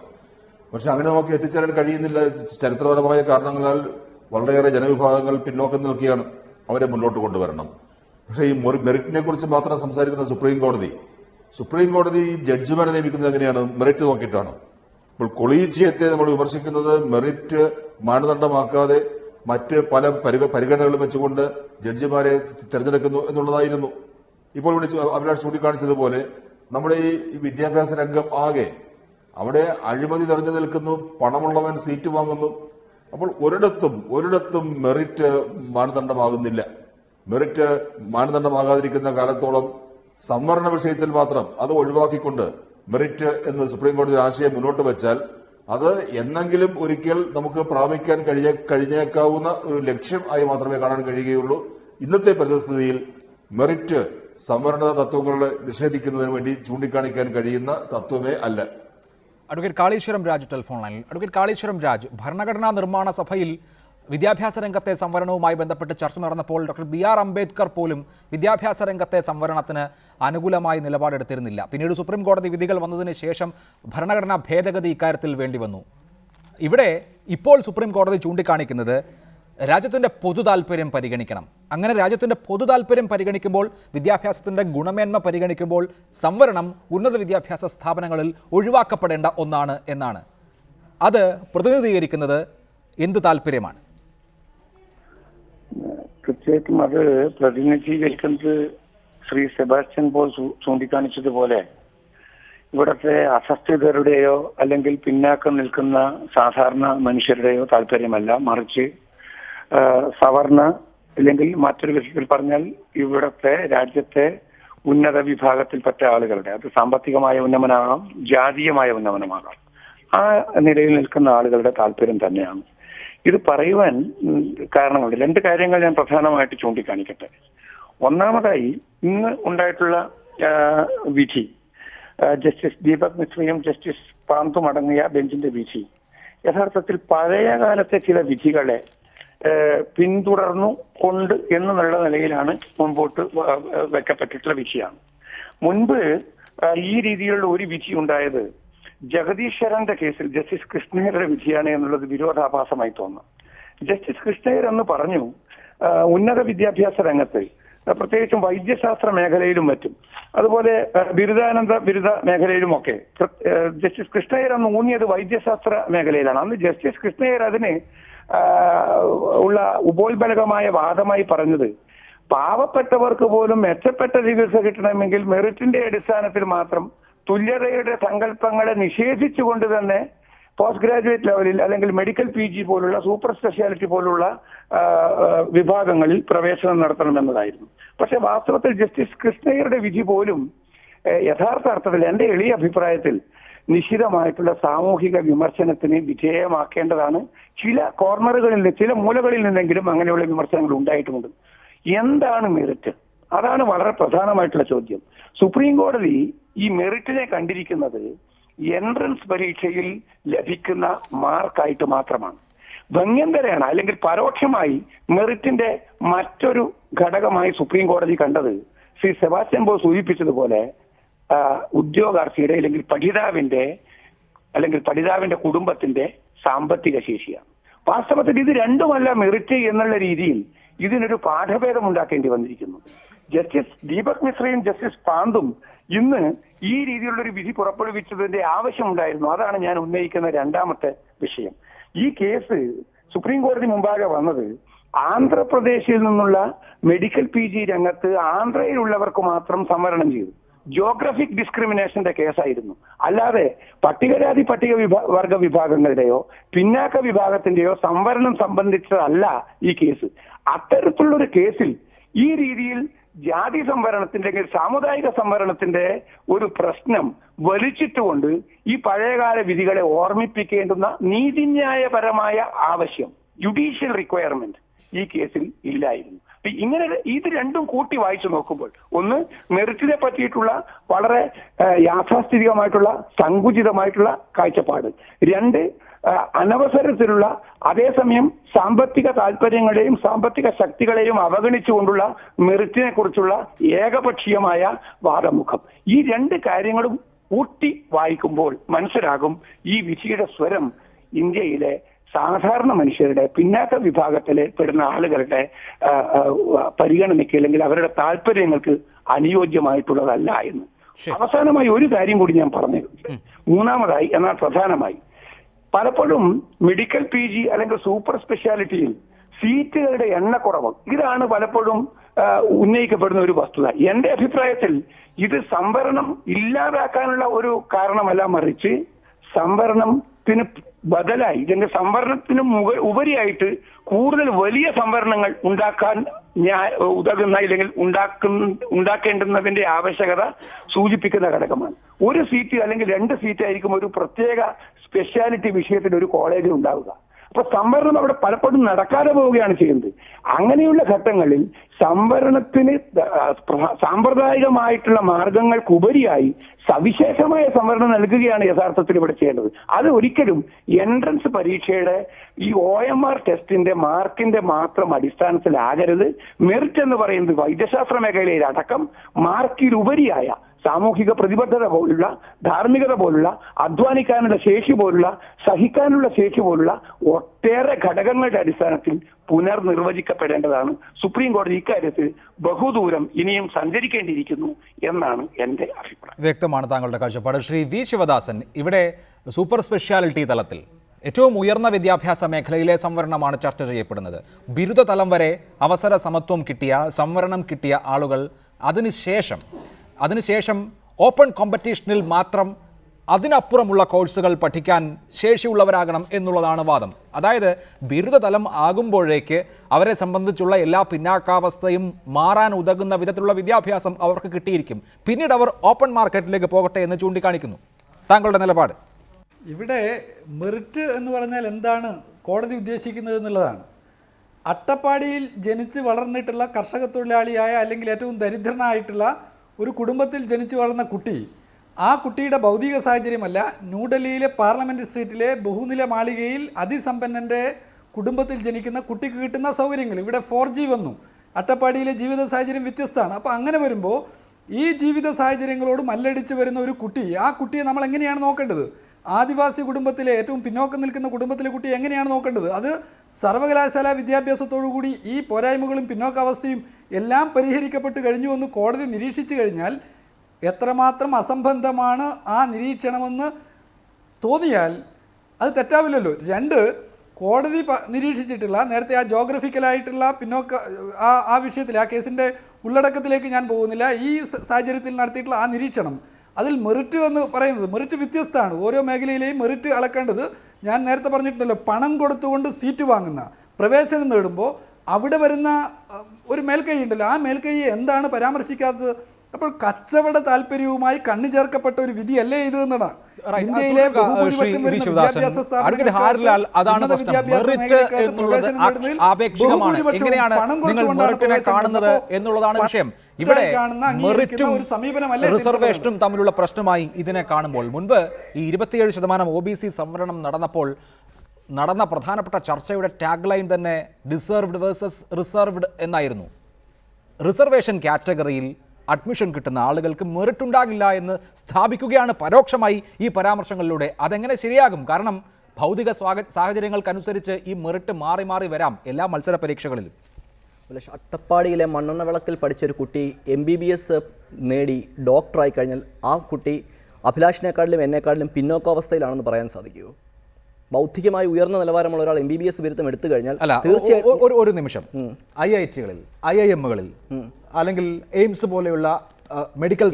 പക്ഷെ അങ്ങനെ നമുക്ക് എത്തിച്ചേരാൻ കഴിയുന്നില്ല. ചരിത്രപരമായ കാരണങ്ങളാൽ വളരെയേറെ ജനവിഭാഗങ്ങൾ പിന്നോക്കം നിൽക്കുകയാണ്. അവരെ മുന്നോട്ട് കൊണ്ടുവരണം. പക്ഷേ ഈ മെറിറ്റിനെ കുറിച്ച് മാത്രം സംസാരിക്കുന്ന സുപ്രീം കോടതി ജഡ്ജിമാരെ നിയമിക്കുന്നത് എങ്ങനെയാണ്? മെറിറ്റ് നോക്കിയിട്ടാണ്. ഇപ്പോൾ കൊളീജിയത്തെ നമ്മൾ വിമർശിക്കുന്നത് മെറിറ്റ് മാനദണ്ഡമാക്കാതെ മറ്റ് പല പരിഗണനകളും വെച്ചുകൊണ്ട് ജഡ്ജിമാരെ തിരഞ്ഞെടുക്കുന്നു എന്നുള്ളതായിരുന്നു. ഇപ്പോൾ ഇവിടെ അഭിലാഷ് ചൂണ്ടിക്കാണിച്ചതുപോലെ നമ്മുടെ ഈ വിദ്യാഭ്യാസ രംഗം ആകെ അവിടെ അഴിമതി നിറഞ്ഞു നിൽക്കുന്നു, പണമുള്ളവൻ സീറ്റ് വാങ്ങുന്നു. അപ്പോൾ ഒരിടത്തും മെറിറ്റ് മാനദണ്ഡമാകുന്നില്ല. മെറിറ്റ് മാനദണ്ഡമാകാതിരിക്കുന്ന കാലത്തോളം സംവരണ വിഷയത്തിൽ മാത്രം അത് ഒഴിവാക്കിക്കൊണ്ട് മെറിറ്റ് എന്ന് സുപ്രീം കോടതി ആശയം മുന്നോട്ട് വെച്ചാൽ അത് എന്നെങ്കിലും ഒരിക്കൽ നമുക്ക് പ്രാപിക്കാൻ കഴിഞ്ഞേക്കാവുന്ന ഒരു ലക്ഷ്യം ആയി മാത്രമേ കാണാൻ കഴിയുകയുള്ളൂ. ഇന്നത്തെ പരിസ്ഥിതിയിൽ മെറിറ്റ് സംവരണ തത്വങ്ങളെ നിഷേധിക്കുന്നതിന് വേണ്ടി ചൂണ്ടിക്കാണിക്കാൻ കഴിയുന്ന തത്വമേ അല്ല. അഡ്വക്കേറ്റ് കാളീശ്വരം രാജ് ടെലിഫോൺ ലൈനിൽ. അഡ്വക്കേറ്റ് കാളീശ്വരം രാജ്, ഭരണഘടനാ നിർമ്മാണ സഭയിൽ വിദ്യാഭ്യാസ രംഗത്തെ സംവരണവുമായി ബന്ധപ്പെട്ട് ചർച്ച നടന്നപ്പോൾ ഡോക്ടർ BR അംബേദ്കർ പോലും വിദ്യാഭ്യാസ രംഗത്തെ സംവരണത്തിന് അനുകൂലമായി നിലപാടെടുത്തിരുന്നില്ല. പിന്നീട് സുപ്രീം കോടതി വിധികൾ വന്നതിന് ശേഷം ഭരണഘടനാ ഭേദഗതി ഇക്കാര്യത്തിൽ വേണ്ടി വന്നു. ഇവിടെ ഇപ്പോൾ സുപ്രീം കോടതി ചൂണ്ടിക്കാണിക്കുന്നത് രാജ്യത്തിൻ്റെ പൊതു താല്പര്യം പരിഗണിക്കണം. അങ്ങനെ രാജ്യത്തിൻ്റെ പൊതു താല്പര്യം പരിഗണിക്കുമ്പോൾ, വിദ്യാഭ്യാസത്തിൻ്റെ ഗുണമേന്മ പരിഗണിക്കുമ്പോൾ സംവരണം ഉന്നത വിദ്യാഭ്യാസ സ്ഥാപനങ്ങളിൽ ഒഴിവാക്കപ്പെടേണ്ട ഒന്നാണ് എന്നാണ്. അത് പ്രതിനിധീകരിക്കുന്നത് എന്ത് താല്പര്യമാണ്? തീർച്ചയായിട്ടും അത് പ്രതിനിധീകരിക്കുന്നത് ശ്രീ സെബാസ്റ്റ്യൻ പോൾ ചൂണ്ടിക്കാണിച്ചതുപോലെ ഇവിടുത്തെ അസ്വസ്ഥതരുടെയോ അല്ലെങ്കിൽ പിന്നാക്കം നിൽക്കുന്ന സാധാരണ മനുഷ്യരുടെയോ താല്പര്യമല്ല, മറിച്ച് സവർണ അല്ലെങ്കിൽ മറ്റൊരു വിധത്തിൽ പറഞ്ഞാൽ ഇവിടുത്തെ രാജ്യത്തെ ഉന്നത വിഭാഗത്തിൽപ്പെട്ട ആളുകളുടെ, അത് സാമ്പത്തികമായ ഉന്നമനമാകാം, ജാതീയമായ ഉന്നമനമാകാം, ആ നിലയിൽ നിൽക്കുന്ന ആളുകളുടെ താല്പര്യം തന്നെയാണ്. ഇത് പറയുവാൻ കാരണമുണ്ട്. 2 കാര്യങ്ങൾ ഞാൻ പ്രധാനമായിട്ട് ചൂണ്ടിക്കാണിക്കട്ടെ. ഒന്നാമതായി, ഇന്ന് ഉണ്ടായിട്ടുള്ള വിധി, ജസ്റ്റിസ് ദീപക് മിശ്രയും ജസ്റ്റിസ് പാന്തും അടങ്ങിയ ബെഞ്ചിന്റെ വിധി യഥാർത്ഥത്തിൽ പഴയ കാലത്തെ ചില വിധികളെ പിന്തുടർന്നു കൊണ്ട് എന്നുള്ള നിലയിലാണ് മുൻപോട്ട് വെക്കപ്പെട്ടിട്ടുള്ള വിധിയാണ്. മുൻപ് ഈ രീതിയിലുള്ള ഒരു വിധി ഉണ്ടായത് ജഗദീഷ് ശരന്റെ കേസിൽ ജസ്റ്റിസ് കൃഷ്ണയ്യരുടെ വിധിയാണ് എന്നുള്ളത് വിരോധാഭാസമായി തോന്നുന്നു. ജസ്റ്റിസ് കൃഷ്ണയ്യർ എന്ന് പറഞ്ഞു, ഉന്നത വിദ്യാഭ്യാസ രംഗത്ത് പ്രത്യേകിച്ചും വൈദ്യശാസ്ത്ര മേഖലയിലും മറ്റും അതുപോലെ ബിരുദ മേഖലയിലുമൊക്കെ ജസ്റ്റിസ് കൃഷ്ണയ്യർ അന്ന് ഊന്നിയത് വൈദ്യശാസ്ത്ര മേഖലയിലാണ്. അന്ന് ജസ്റ്റിസ് കൃഷ്ണയ്യർ അതിന് ഉള്ള ഉപോത്ബലകമായ വാദമായി പറഞ്ഞത്, പാവപ്പെട്ടവർക്ക് പോലും മെച്ചപ്പെട്ട ചികിത്സ കിട്ടണമെങ്കിൽ മെറിറ്റിന്റെ അടിസ്ഥാനത്തിൽ മാത്രം തുല്യതയുടെ സങ്കല്പങ്ങളെ നിഷേധിച്ചുകൊണ്ട് തന്നെ പോസ്റ്റ് ഗ്രാജുവേറ്റ് ലെവലിൽ അല്ലെങ്കിൽ മെഡിക്കൽ PG പോലുള്ള സൂപ്പർ സ്പെഷ്യാലിറ്റി പോലുള്ള വിഭാഗങ്ങളിൽ പ്രവേശനം നടത്തണമെന്നതായിരുന്നു. പക്ഷെ വാസ്തവത്തിൽ ജസ്റ്റിസ് കൃഷ്ണയ്യരുടെ വിധി പോലും യഥാർത്ഥ അർത്ഥത്തിൽ, എന്റെ എളിയ അഭിപ്രായത്തിൽ, നിശിതമായിട്ടുള്ള സാമൂഹിക വിമർശനത്തിന് വിധേയമാക്കേണ്ടതാണ്. ചില കോർണറുകളിൽ, ചില മൂലകളിൽ നിന്നെങ്കിലും അങ്ങനെയുള്ള വിമർശനങ്ങൾ ഉണ്ടായിട്ടുമുണ്ട്. എന്താണ് മെറിറ്റ്? അതാണ് വളരെ പ്രധാനമായിട്ടുള്ള ചോദ്യം. സുപ്രീം കോടതി ഈ മെറിറ്റിനെ കണ്ടിരിക്കുന്നത് എൻട്രൻസ് പരീക്ഷയിൽ ലഭിക്കുന്ന മാർക്കായിട്ട് മാത്രമാണ്. ഭംഗ്യന്തരയാണ് അല്ലെങ്കിൽ പരോക്ഷമായി മെറിറ്റിന്റെ മറ്റൊരു ഘടകമായി സുപ്രീം കോടതി കണ്ടത് ശ്രീ സെബാസ്റ്റ്യൻ ബോസ് സൂചിപ്പിച്ചതുപോലെ ഉദ്യോഗാർത്ഥിയുടെ അല്ലെങ്കിൽ പഠിതാവിന്റെ കുടുംബത്തിന്റെ സാമ്പത്തിക ശേഷിയാണ്. വാസ്തവത്തിൽ ഇത് രണ്ടുമല്ല മെറിറ്റ് എന്നുള്ള രീതിയിൽ ഇതിനൊരു പാഠഭേദം ഉണ്ടാക്കേണ്ടി വന്നിരിക്കുന്നു. ജസ്റ്റിസ് ദീപക് മിശ്രയും ജസ്റ്റിസ് പാന്തും ഇന്ന് ഈ രീതിയിലുള്ള ഒരു വിധി പുറപ്പെടുവിച്ചതിന്റെ ആവശ്യമുണ്ടായിരുന്നു. അതാണ് ഞാൻ ഉന്നയിക്കുന്ന രണ്ടാമത്തെ വിഷയം. ഈ കേസ് സുപ്രീം കോടതി മുമ്പാകെ വന്നത് ആന്ധ്രാപ്രദേശിൽ നിന്നുള്ള മെഡിക്കൽ PG രംഗത്ത് ആന്ധ്രയിലുള്ളവർക്ക് മാത്രം സംവരണം ചെയ്തു. ജിയോഗ്രഫിക് ഡിസ്ക്രിമിനേഷന്റെ കേസായിരുന്നു. അല്ലാതെ പട്ടികജാതി വർഗ വിഭാഗങ്ങളുടെയോ പിന്നാക്ക വിഭാഗത്തിന്റെയോ സംവരണം സംബന്ധിച്ചതല്ല ഈ കേസ്. അത്തരത്തിലുള്ളൊരു കേസിൽ ഈ രീതിയിൽ ജാതി സംവരണത്തിന്റെ അല്ലെങ്കിൽ സാമുദായിക സംവരണത്തിന്റെ ഒരു പ്രശ്നം വലിച്ചിട്ടുകൊണ്ട് ഈ പഴയകാല വിധികളെ ഓർമ്മിപ്പിക്കേണ്ടുന്ന നീതിന്യായപരമായ ആവശ്യം, ജുഡീഷ്യൽ റിക്വയർമെന്റ് ഈ കേസിൽ ഇല്ലായിരുന്നു. ഇങ്ങനെ ഇത് രണ്ടും കൂട്ടി വായിച്ചു നോക്കുമ്പോൾ, ഒന്ന് മെറിറ്റിനെ പറ്റിയിട്ടുള്ള വളരെ യാഥാസ്ഥിതികമായിട്ടുള്ള സങ്കുചിതമായിട്ടുള്ള കാഴ്ചപ്പാട്, 2 അനവസരത്തിലുള്ള അതേസമയം സാമ്പത്തിക താല്പര്യങ്ങളെയും സാമ്പത്തിക ശക്തികളെയും അവഗണിച്ചുകൊണ്ടുള്ള മെറിറ്റിനെ കുറിച്ചുള്ള ഏകപക്ഷീയമായ വാദമുഖം. ഈ 2 കാര്യങ്ങളും കൂട്ടി വായിക്കുമ്പോൾ മനസ്സിലാകും ഈ വിധിയുടെ സ്വരം ഇന്ത്യയിലെ സാധാരണ മനുഷ്യരുടെ, പിന്നാക്ക വിഭാഗത്തിലെ പെടുന്ന ആളുകളുടെ പരിഗണനയ്ക്ക് അല്ലെങ്കിൽ അവരുടെ താല്പര്യങ്ങൾക്ക് അനുയോജ്യമായിട്ടുള്ളതല്ല എന്ന്. അവസാനമായി ഒരു കാര്യം കൂടി ഞാൻ പറഞ്ഞിട്ടുണ്ട്. മൂന്നാമതായി, എന്നാൽ പ്രധാനമായി, പലപ്പോഴും മെഡിക്കൽ PG അല്ലെങ്കിൽ സൂപ്പർ സ്പെഷ്യാലിറ്റിയിൽ സീറ്റുകളുടെ എണ്ണക്കുറവ്, ഇതാണ് പലപ്പോഴും ഉന്നയിക്കപ്പെടുന്ന ഒരു വസ്തുത. എന്റെ അഭിപ്രായത്തിൽ ഇത് സംവരണം ഇല്ലാതാക്കാനുള്ള ഒരു കാരണമല്ല, മറിച്ച് സംവരണത്തിന് ബദലായി ഇതിന്റെ സംവരണത്തിന് ഉപരിയായിട്ട് കൂടുതൽ വലിയ സംവരണങ്ങൾ ഉണ്ടാക്കാൻ ഉതകുന്ന അല്ലെങ്കിൽ ഉണ്ടാക്കേണ്ടുന്നതിന്റെ ആവശ്യകത സൂചിപ്പിക്കുന്ന ഘടകമാണ്. ഒരു സീറ്റ് അല്ലെങ്കിൽ 2 സീറ്റ് ആയിരിക്കും ഒരു പ്രത്യേക സ്പെഷ്യാലിറ്റി വിഷയത്തിൽ ഒരു കോളേജിൽ ഉണ്ടാവുക. അപ്പൊ സംവരണം അവിടെ പലപ്പോഴും നടക്കാതെ പോവുകയാണ് ചെയ്യുന്നത്. അങ്ങനെയുള്ള ഘട്ടങ്ങളിൽ സംവരണത്തിന് സാമ്പ്രദായികമായിട്ടുള്ള മാർഗങ്ങൾക്കുപരിയായി സവിശേഷമായ സംവരണം നൽകുകയാണ് യഥാർത്ഥത്തിൽ ഇവിടെ ചെയ്യേണ്ടത്. അത് ഒരിക്കലും എൻട്രൻസ് പരീക്ഷയുടെ ഈ OMR ടെസ്റ്റിന്റെ മാർക്കിന്റെ മാത്രം അടിസ്ഥാനത്തിലാകരുത്. മെറിറ്റ് എന്ന് പറയുന്നത് വൈദ്യശാസ്ത്ര മേഖലയിൽ അടക്കം മാർക്കിലുപരിയായ സാമൂഹിക പ്രതിബദ്ധത പോലുള്ള, ധാർമ്മികത പോലുള്ള, അധ്വാനിക്കാനുള്ള ശേഷി പോലുള്ള, സഹിക്കാനുള്ള ശേഷി പോലുള്ള ഒട്ടേറെ ഘടകങ്ങളുടെ അടിസ്ഥാനത്തിൽ പുനർനിർവചിക്കപ്പെടേണ്ടതാണ്. സുപ്രീം കോടതി ഇക്കാര്യത്തിൽ ബഹുദൂരം ഇനിയും സഞ്ചരിക്കേണ്ടിയിരിക്കുന്നു എന്നാണ് എൻ്റെ അഭിപ്രായം. വ്യക്തമാണ് താങ്കളുടെ കാഴ്ചപ്പാട്. ശ്രീ V. ശിവദാസൻ, ഇവിടെ സൂപ്പർ സ്പെഷ്യാലിറ്റി തലത്തിൽ ഏറ്റവും ഉയർന്ന വിദ്യാഭ്യാസ മേഖലയിലെ സംവരണമാണ് ചർച്ച ചെയ്യപ്പെടുന്നത്. ബിരുദതലം വരെ അവസര സമത്വം കിട്ടിയ, സംവരണം കിട്ടിയ ആളുകൾ അതിനുശേഷം ഓപ്പൺ കോമ്പറ്റീഷനിൽ മാത്രം അതിനപ്പുറമുള്ള കോഴ്സുകൾ പഠിക്കാൻ ശേഷിയുള്ളവരാകണം എന്നുള്ളതാണ് വാദം. അതായത് ബിരുദതലം ആകുമ്പോഴേക്ക് അവരെ സംബന്ധിച്ചുള്ള എല്ലാ പിന്നാക്കാവസ്ഥയും മാറാൻ ഉതകുന്ന വിധത്തിലുള്ള വിദ്യാഭ്യാസം അവർക്ക് കിട്ടിയിരിക്കും. പിന്നീട് അവർ ഓപ്പൺ മാർക്കറ്റിലേക്ക് പോകട്ടെ എന്ന് ചൂണ്ടിക്കാണിക്കുന്നു. താങ്കളുടെ നിലപാട്? ഇവിടെ മെറിറ്റ് എന്ന് പറഞ്ഞാൽ എന്താണ് കോടതി ഉദ്ദേശിക്കുന്നത് എന്നുള്ളതാണ്. അട്ടപ്പാടിയിൽ ജനിച്ച് വളർന്നിട്ടുള്ള കർഷക തൊഴിലാളിയായ അല്ലെങ്കിൽ ഏറ്റവും ദരിദ്രനായിട്ടുള്ള ഒരു കുടുംബത്തിൽ ജനിച്ചു വളർന്ന കുട്ടി, ആ കുട്ടിയുടെ ഭൗതിക സാഹചര്യമല്ല ന്യൂഡൽഹിയിലെ പാർലമെൻറ്റ് സ്ട്രീറ്റിലെ ബഹുനില മാളികയിൽ അതിസമ്പന്നൻ്റെ കുടുംബത്തിൽ ജനിക്കുന്ന കുട്ടിക്ക് കിട്ടുന്ന സൗകര്യങ്ങൾ. ഇവിടെ 4G വന്നു. അട്ടപ്പാടിയിലെ ജീവിത സാഹചര്യം വ്യത്യസ്തമാണ്. അപ്പോൾ അങ്ങനെ വരുമ്പോൾ ഈ ജീവിത സാഹചര്യങ്ങളോട് മല്ലടിച്ച് വരുന്ന ഒരു കുട്ടി, ആ കുട്ടിയെ നമ്മൾ എങ്ങനെയാണ് നോക്കേണ്ടത്? ആദിവാസി കുടുംബത്തിലെ ഏറ്റവും പിന്നോക്കം നിൽക്കുന്ന കുടുംബത്തിലെ കുട്ടി എങ്ങനെയാണ് നോക്കേണ്ടത്? അത് സർവകലാശാല വിദ്യാഭ്യാസത്തോടുകൂടി ഈ പോരായ്മകളും പിന്നോക്കാവസ്ഥയും എല്ലാം പരിഹരിക്കപ്പെട്ട് കഴിഞ്ഞു എന്ന് കോടതി നിരീക്ഷിച്ചു കഴിഞ്ഞാൽ എത്രമാത്രം അസംബന്ധമാണ് ആ നിരീക്ഷണമെന്ന് തോന്നിയാൽ അത് തെറ്റാവില്ലല്ലോ. 2, കോടതി നിരീക്ഷിച്ചിട്ടുള്ള നേരത്തെ ആ ജോഗ്രഫിക്കലായിട്ടുള്ള പിന്നോക്ക ആ വിഷയത്തിൽ ആ കേസിൻ്റെ ഉള്ളടക്കത്തിലേക്ക് ഞാൻ പോകുന്നില്ല. ഈ സാഹചര്യത്തിൽ നടത്തിയിട്ടുള്ള ആ നിരീക്ഷണം, അതിൽ മെറിറ്റ് എന്ന് പറയുന്നത് മെറിറ്റ് വ്യത്യസ്തമാണ്. ഓരോ മേഖലയിലെയും മെറിറ്റ് അളക്കേണ്ടത് ഞാൻ നേരത്തെ പറഞ്ഞിട്ടുണ്ടല്ലോ, പണം കൊടുത്തുകൊണ്ട് സീറ്റ് വാങ്ങുന്ന പ്രവേശനം നേടുമ്പോൾ അവിടെ വരുന്ന ഒരു മേൽക്കൈ ഉണ്ടല്ലോ, ആ മേൽക്കൈയെ എന്താണ് പരാമർശിക്കാത്തത്? അപ്പോൾ കച്ചവട താല്പര്യവുമായി കണ്ണു ചേർക്കപ്പെട്ട ഒരു വിധിയല്ലേ ഇത് എന്നതാണ്. ഇന്ത്യയിലെ ബഹുഭൂരിപക്ഷം വരുന്ന വിദ്യാഭ്യാസ സ്ഥാപനങ്ങളിൽ റിസർവേഷനും തമ്മിലുള്ള പ്രശ്നമായി ഇതിനെ കാണുമ്പോൾ മുൻപ് ഈ 27% OBC സംവരണം നടന്ന പ്രധാനപ്പെട്ട ചർച്ചയുടെ ടാഗ് ലൈൻ തന്നെ ഡിസേർവ്ഡ് വേഴ്സസ് റിസർവ്ഡ് എന്നായിരുന്നു. റിസർവേഷൻ കാറ്റഗറിയിൽ അഡ്മിഷൻ കിട്ടുന്ന ആളുകൾക്ക് മെറിറ്റ് ഉണ്ടാകില്ല എന്ന് സ്ഥാപിക്കുകയാണ് പരോക്ഷമായി ഈ പരാമർശങ്ങളിലൂടെ. അതെങ്ങനെ ശരിയാകും? കാരണം ഭൗതിക സാഹചര്യങ്ങൾക്കനുസരിച്ച് ഈ മെറിറ്റ് മാറി മാറി വരാം എല്ലാ മത്സര പരീക്ഷകളിലും. അട്ടപ്പാടിയിലെ മണ്ണെണ്ണ വിളക്കിൽ പഠിച്ചൊരു കുട്ടി MBBS നേടി ഡോക്ടറായി കഴിഞ്ഞാൽ ആ കുട്ടി അഭിലാഷിനെക്കാട്ടിലും എന്നെക്കാട്ടിലും പിന്നോക്കാവസ്ഥയിലാണെന്ന് പറയാൻ സാധിക്കുമോ? ബൗദ്ധികമായി ഉയർന്ന നിലവാരമുള്ള ഒരാൾ MBBS ബിരുദം എടുത്തു കഴിഞ്ഞാൽ തീർച്ചയായും ഒരു നിമിഷം IIT-കളിൽ IIM-കളിൽ അല്ലെങ്കിൽ എയിംസ് പോലെയുള്ള മെഡിക്കൽ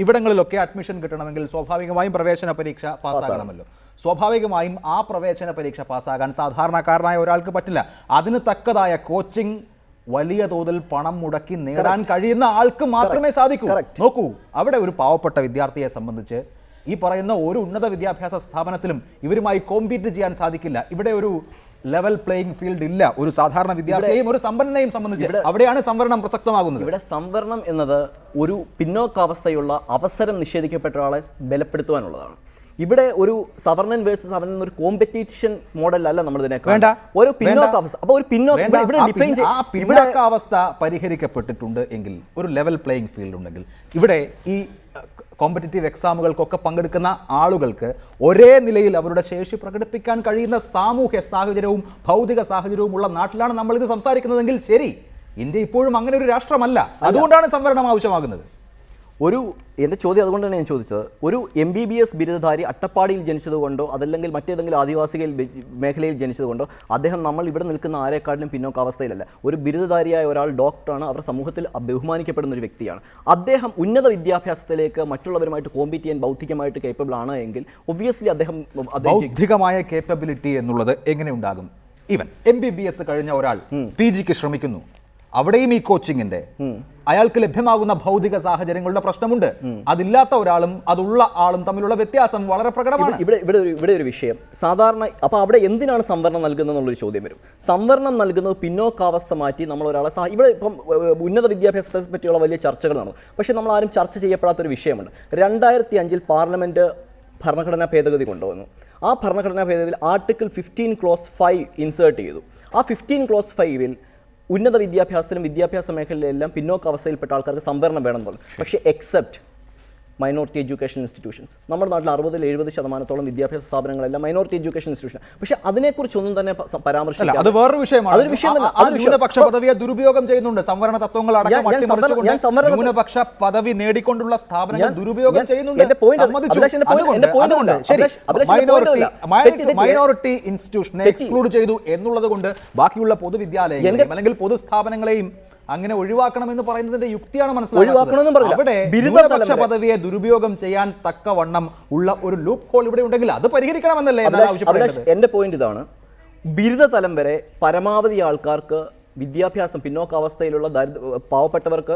ഇവിടങ്ങളിലൊക്കെ അഡ്മിഷൻ കിട്ടണമെങ്കിൽ സ്വാഭാവികമായും പ്രവേശന പരീക്ഷ പാസ്സാകണമല്ലോ. സ്വാഭാവികമായും ആ പ്രവേശന പരീക്ഷ പാസ്സാകാൻ സാധാരണക്കാരനായ ഒരാൾക്ക് പറ്റില്ല. അതിന് തക്കതായ കോച്ചിങ് വലിയ തോതിൽ പണം മുടക്കി നേടാൻ കഴിയുന്ന ആൾക്ക് മാത്രമേ സാധിക്കൂ. നോക്കൂ, അവിടെ ഒരു പാവപ്പെട്ട വിദ്യാർത്ഥിയെ സംബന്ധിച്ച് ഈ പറയുന്ന ഒരു ഉന്നത വിദ്യാഭ്യാസ സ്ഥാപനത്തിലും ഇവരുമായി കോമ്പീറ്റ് ചെയ്യാൻ സാധിക്കില്ല. ഇവിടെ ഒരു ലെവൽ പ്ലേയിങ് ഫീൽഡ് ഇല്ല ഒരു സാധാരണ വിദ്യാർത്ഥിയെയും ഒരു സമ്പന്നനെയും സംബന്ധിച്ച്. അവിടെയാണ് സംവരണം പ്രസക്തമാകുന്നത്. ഇവിടെ സംവരണം എന്നത് ഒരു പിന്നോക്കാവസ്ഥയുള്ള അവസരം നിഷേധിക്കപ്പെട്ട ഒരാളെ ബലപ്പെടുത്തുവാനുള്ളതാണ്. ഇവിടെ ഒരു സവർണൻ വേഴ്സസ് സവർണൻ ഒരു കോമ്പറ്റീഷൻ മോഡൽ അല്ല നമ്മൾ ഇതിനെ വേണ്ട. ഒരു പിന്നോക്കാവസ്ഥ, അപ്പോൾ ഒരു പിന്നോക്കാവസ്ഥ പരിഹരിക്കപ്പെട്ടിട്ടുണ്ട് എങ്കിൽ, ഒരു ലെവൽ പ്ലേയിങ് ഫീൽഡ് ഉണ്ടെങ്കിൽ, ഇവിടെ ഈ കോമ്പറ്റീറ്റീവ് എക്സാമുകൾക്കൊക്കെ പങ്കെടുക്കുന്ന ആളുകൾക്ക് ഒരേ നിലയിൽ അവരുടെ ശേഷി പ്രകടിപ്പിക്കാൻ കഴിയുന്ന സാമൂഹ്യ സാഹചര്യവും ഭൗതിക സാഹചര്യവും ഉള്ള നാട്ടിലാണ് നമ്മൾ ഇത് സംസാരിക്കുന്നതെങ്കിൽ ശരി. ഇന്ത്യ ഇപ്പോഴും അങ്ങനെ ഒരു രാഷ്ട്രമല്ല. അതുകൊണ്ടാണ് സംവരണം ആവശ്യമാകുന്നത്. എൻ്റെ ചോദ്യം അതുകൊണ്ട് തന്നെ ഞാൻ ചോദിച്ചത്, ഒരു MBBS ബിരുദധാരി അട്ടപ്പാടിയിൽ ജനിച്ചതുകൊണ്ടോ അതല്ലെങ്കിൽ മറ്റേതെങ്കിലും ആദിവാസി മേഖലയിൽ ജനിച്ചതുകൊണ്ടോ അദ്ദേഹം നമ്മൾ ഇവിടെ നിൽക്കുന്ന ആരെക്കാട്ടിലും പിന്നോക്കാവസ്ഥയിലല്ല. ഒരു ബിരുദധാരിയായ ഒരാൾ ഡോക്ടറാണ്, അവർ സമൂഹത്തിൽ ബഹുമാനിക്കപ്പെടുന്ന ഒരു വ്യക്തിയാണ്. അദ്ദേഹം ഉന്നത വിദ്യാഭ്യാസത്തിലേക്ക് മറ്റുള്ളവരുമായിട്ട് കോമ്പീറ്റ് ചെയ്യാൻ ബൗദ്ധികമായിട്ട് കേപ്പബിൾ ആണ് എങ്കിൽ ഒബ്വിയസ്ലി അദ്ദേഹം ബൗദ്ധികമായ കേപ്പബിലിറ്റി എന്നുള്ളത് എങ്ങനെ ഉണ്ടാകും? ഈവൻ MBBS കഴിഞ്ഞ ഒരാൾ PGക്ക് ശ്രമിക്കുന്നു, അവിടെയും ഈ കോച്ചിങ്ങിന്റെ അയാൾക്ക് ലഭ്യമാകുന്ന ഭൗതിക സാഹചര്യങ്ങളുടെ പ്രശ്നമുണ്ട്. അതില്ലാത്ത ഒരാളും അതുള്ള ആളും തമ്മിലുള്ള വ്യത്യാസം വളരെ പ്രകടമാണ്. ഇവിടെ ഒരു വിഷയം സാധാരണ, അപ്പോൾ അവിടെ എന്തിനാണ് സംവരണം നൽകുന്നത് എന്നുള്ളൊരു ചോദ്യം വരും. സംവരണം നൽകുന്നത് പിന്നോക്കാവസ്ഥ മാറ്റി നമ്മൾ ഒരാളെ ഇവിടെ ഇപ്പം ഉന്നത വിദ്യാഭ്യാസത്തെ പറ്റിയുള്ള വലിയ ചർച്ചകൾ നടന്നു. പക്ഷേ നമ്മൾ ആരും ചർച്ച ചെയ്യപ്പെടാത്തൊരു വിഷയമുണ്ട്. 2005 പാർലമെന്റ് ഭരണഘടനാ ഭേദഗതി കൊണ്ടുവന്നു. ആ ഭരണഘടനാ ഭേദഗതിയിൽ ആർട്ടിക്കിൾ 15 Clause 5 ഇൻസേർട്ട് ചെയ്തു. ആ 15 Clause 5-ൽ ഉന്നത വിദ്യാഭ്യാസത്തിലും വിദ്യാഭ്യാസ മേഖലയിലെല്ലാം പിന്നോക്കാവസ്ഥയിൽപ്പെട്ട ആൾക്കാർക്ക് സംവരണം വേണം പറഞ്ഞു. പക്ഷേ എക്സെപ്റ്റ് മൈനോറിറ്റി എഡ്യൂക്കേഷൻ ഇൻസ്റ്റിറ്റ്യൂഷൻസ്, നമ്മുടെ നാട്ടിൽ 60-70% വിദ്യാഭ്യാസ സ്ഥാപനങ്ങളെല്ലാം മൈനോറിറ്റി എഡ്യൂക്കേഷൻ ഇൻസ്റ്റിറ്റ്യൂഷൻ. പക്ഷേ അതിനെക്കുറിച്ചൊന്നും തന്നെ പരാമർശിക്കില്ല. അത് വേറൊരു വിഷയമാണ്. ന്യൂനപക്ഷ പദവിയെ ദുരുപയോഗം ചെയ്യുന്നുണ്ട്. സംവരണ തത്വങ്ങൾ ന്യൂനപക്ഷ പദവി നേടിക്കൊണ്ടുള്ള സ്ഥാപനങ്ങൾ ദുരുപയോഗം ചെയ്യുന്നുണ്ട്. മൈനോറിറ്റി ഇൻസ്റ്റിറ്റ്യൂഷനെ എക്സ്ക്ലൂഡ് ചെയ്തു എന്നുള്ളത് കൊണ്ട് ബാക്കിയുള്ള പൊതുവിദ്യാലയങ്ങളെയും അല്ലെങ്കിൽ പൊതുസ്ഥാപനങ്ങളെയും അങ്ങനെ ഒഴിവാക്കണമെന്ന് പറയുന്നതിന്റെ യുക്തിയാണ് ഒഴിവാക്കണമെന്നും മനസ്സിലാക്കുന്നത്. പറഞ്ഞില്ല. അവിടെ ന്യൂനപക്ഷ പദവിയെ ദുരുപയോഗം ചെയ്യാൻ തക്കവണ്ണം ഉള്ള ഒരു ലൂപ്പ് ഹോൾ ഇവിടെ ഉണ്ടെങ്കിൽ അത് പരിഹരിക്കണമെന്നല്ലേ ആവശ്യപ്പെടുന്നത്? എന്റെ പോയിന്റ് ഇതാണ്, ബിരുദതലം വരെ പരമാവധി ആൾക്കാർക്ക് വിദ്യാഭ്യാസം, പിന്നോക്കാവസ്ഥയിലുള്ള പാവപ്പെട്ടവർക്ക്,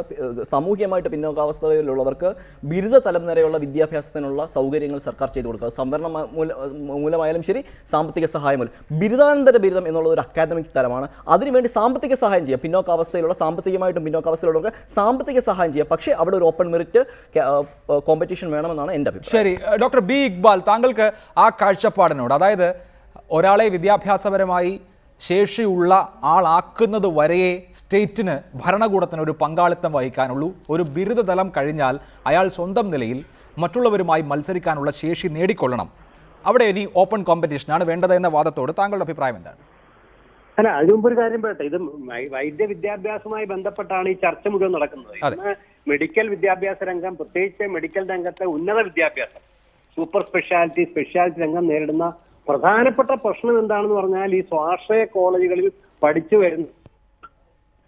സാമൂഹ്യമായിട്ട് പിന്നോക്കാവസ്ഥയിലുള്ളവർക്ക് ബിരുദതലം വരെയുള്ള വിദ്യാഭ്യാസത്തിനുള്ള സൗകര്യങ്ങൾ സർക്കാർ ചെയ്തു കൊടുക്കുക. സംവരണം മൂലമായാലും ശരി, സാമ്പത്തിക സഹായം മൂലം. ബിരുദാനന്തര ബിരുദം എന്നുള്ളത് ഒരു അക്കാദമിക് തലമാണ്. അതിനുവേണ്ടി സാമ്പത്തിക സഹായം ചെയ്യാം. പിന്നോക്കാവസ്ഥയിലുള്ള, സാമ്പത്തികമായിട്ടും പിന്നോക്കാവസ്ഥയിലുള്ളവർക്ക് സാമ്പത്തിക സഹായം ചെയ്യാം. പക്ഷേ അവിടെ ഒരു ഓപ്പൺ മെറിറ്റ് കോമ്പറ്റീഷൻ വേണമെന്നാണ് എൻ്റെ അഭിപ്രായം. ശരി, ഡോക്ടർ ബി ഇക്ബാൽ, താങ്കൾക്ക് ആ കാഴ്ചപ്പാടിനോട്, അതായത് ഒരാളെ വിദ്യാഭ്യാസപരമായി ശേഷിയുള്ള ആളാക്കുന്നത് വരെയേ സ്റ്റേറ്റിന്, ഭരണകൂടത്തിന് ഒരു പങ്കാളിത്തം വഹിക്കാനുള്ളൂ. ഒരു ബിരുദതലം കഴിഞ്ഞാൽ അയാൾ സ്വന്തം നിലയിൽ മറ്റുള്ളവരുമായി മത്സരിക്കാനുള്ള ശേഷി നേടിക്കൊള്ളണം. അവിടെ ഇനി ഓപ്പൺ കോമ്പറ്റീഷനാണ് വേണ്ടത് എന്ന വാദത്തോട് താങ്കളുടെ അഭിപ്രായം എന്താണ്? അല്ല, അതിനു മുമ്പ് ഒരു കാര്യം പറയട്ടെ. ഇത് വൈദ്യ വിദ്യാഭ്യാസവുമായി ബന്ധപ്പെട്ടാണ് ഈ ചർച്ച മുഴുവൻ നടക്കുന്നത്. ഇന്ന് മെഡിക്കൽ വിദ്യാഭ്യാസ രംഗം, പ്രത്യേകിച്ച് മെഡിക്കൽ രംഗത്തെ ഉന്നത വിദ്യാഭ്യാസം, സൂപ്പർ സ്പെഷ്യാലിറ്റി രംഗം നേരിടുന്ന പ്രധാനപ്പെട്ട പ്രശ്നം എന്താണെന്ന് പറഞ്ഞാൽ, ഈ സ്വാശ്രയ കോളേജുകളിൽ പഠിച്ചു വരുന്ന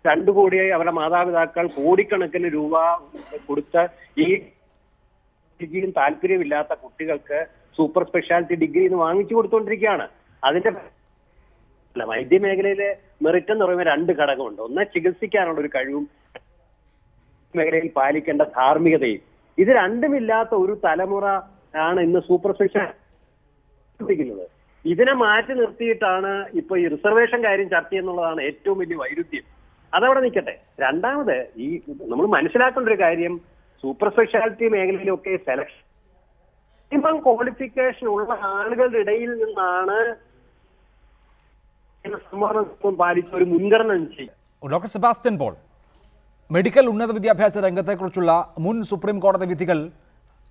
2 കോടിയായി അവരുടെ മാതാപിതാക്കൾ കോടിക്കണക്കിന് രൂപ കൊടുത്ത ഈ ഡിഗ്രിയും താല്പര്യമില്ലാത്ത കുട്ടികൾക്ക് സൂപ്പർ സ്പെഷ്യാലിറ്റി ഡിഗ്രി വാങ്ങിച്ചു കൊടുത്തുകൊണ്ടിരിക്കുകയാണ്. അതിന്റെ വൈദ്യമേഖലയിലെ മെറിറ്റ് എന്ന് പറയുമ്പോൾ 2 ഘടകമുണ്ട്. ഒന്ന്, ചികിത്സിക്കാനുള്ള ഒരു കഴിവും മേഖലയിൽ പാലിക്കേണ്ട ധാർമ്മികതയും. ഇത് രണ്ടുമില്ലാത്ത ഒരു തലമുറ ആണ് ഇന്ന് സൂപ്പർ സ്പെഷ്യാലിറ്റി. ഇതിനെ മാറ്റി നിർത്തിയിട്ടാണ് ഇപ്പൊ ഈ റിസർവേഷൻ കാര്യം ചർച്ച ചെയ്യുന്നുള്ളതാണ് ഏറ്റവും വലിയ വൈരുദ്ധ്യം. അതവിടെ നിൽക്കട്ടെ. രണ്ടാമത്, ഈ നമ്മൾ മനസ്സിലാക്കേണ്ട ഒരു കാര്യം, സൂപ്പർ സ്പെഷ്യാലിറ്റി മേഖലയിലൊക്കെ സെലക്ഷൻ, മിനിമം ക്വാളിഫിക്കേഷൻ ഉള്ള ആളുകളുടെ ഇടയിൽ നിന്നാണ് സംവരണം പാലിച്ച ഒരു മുൻഗണന നിശ്ചയിക്കും. ഡോക്ടർ സെബാസ്റ്റ്യൻ പോൾ, മെഡിക്കൽ ഉന്നത വിദ്യാഭ്യാസ രംഗത്തെക്കുറിച്ചുള്ള മുൻ സുപ്രീം കോടതി വിധികൾ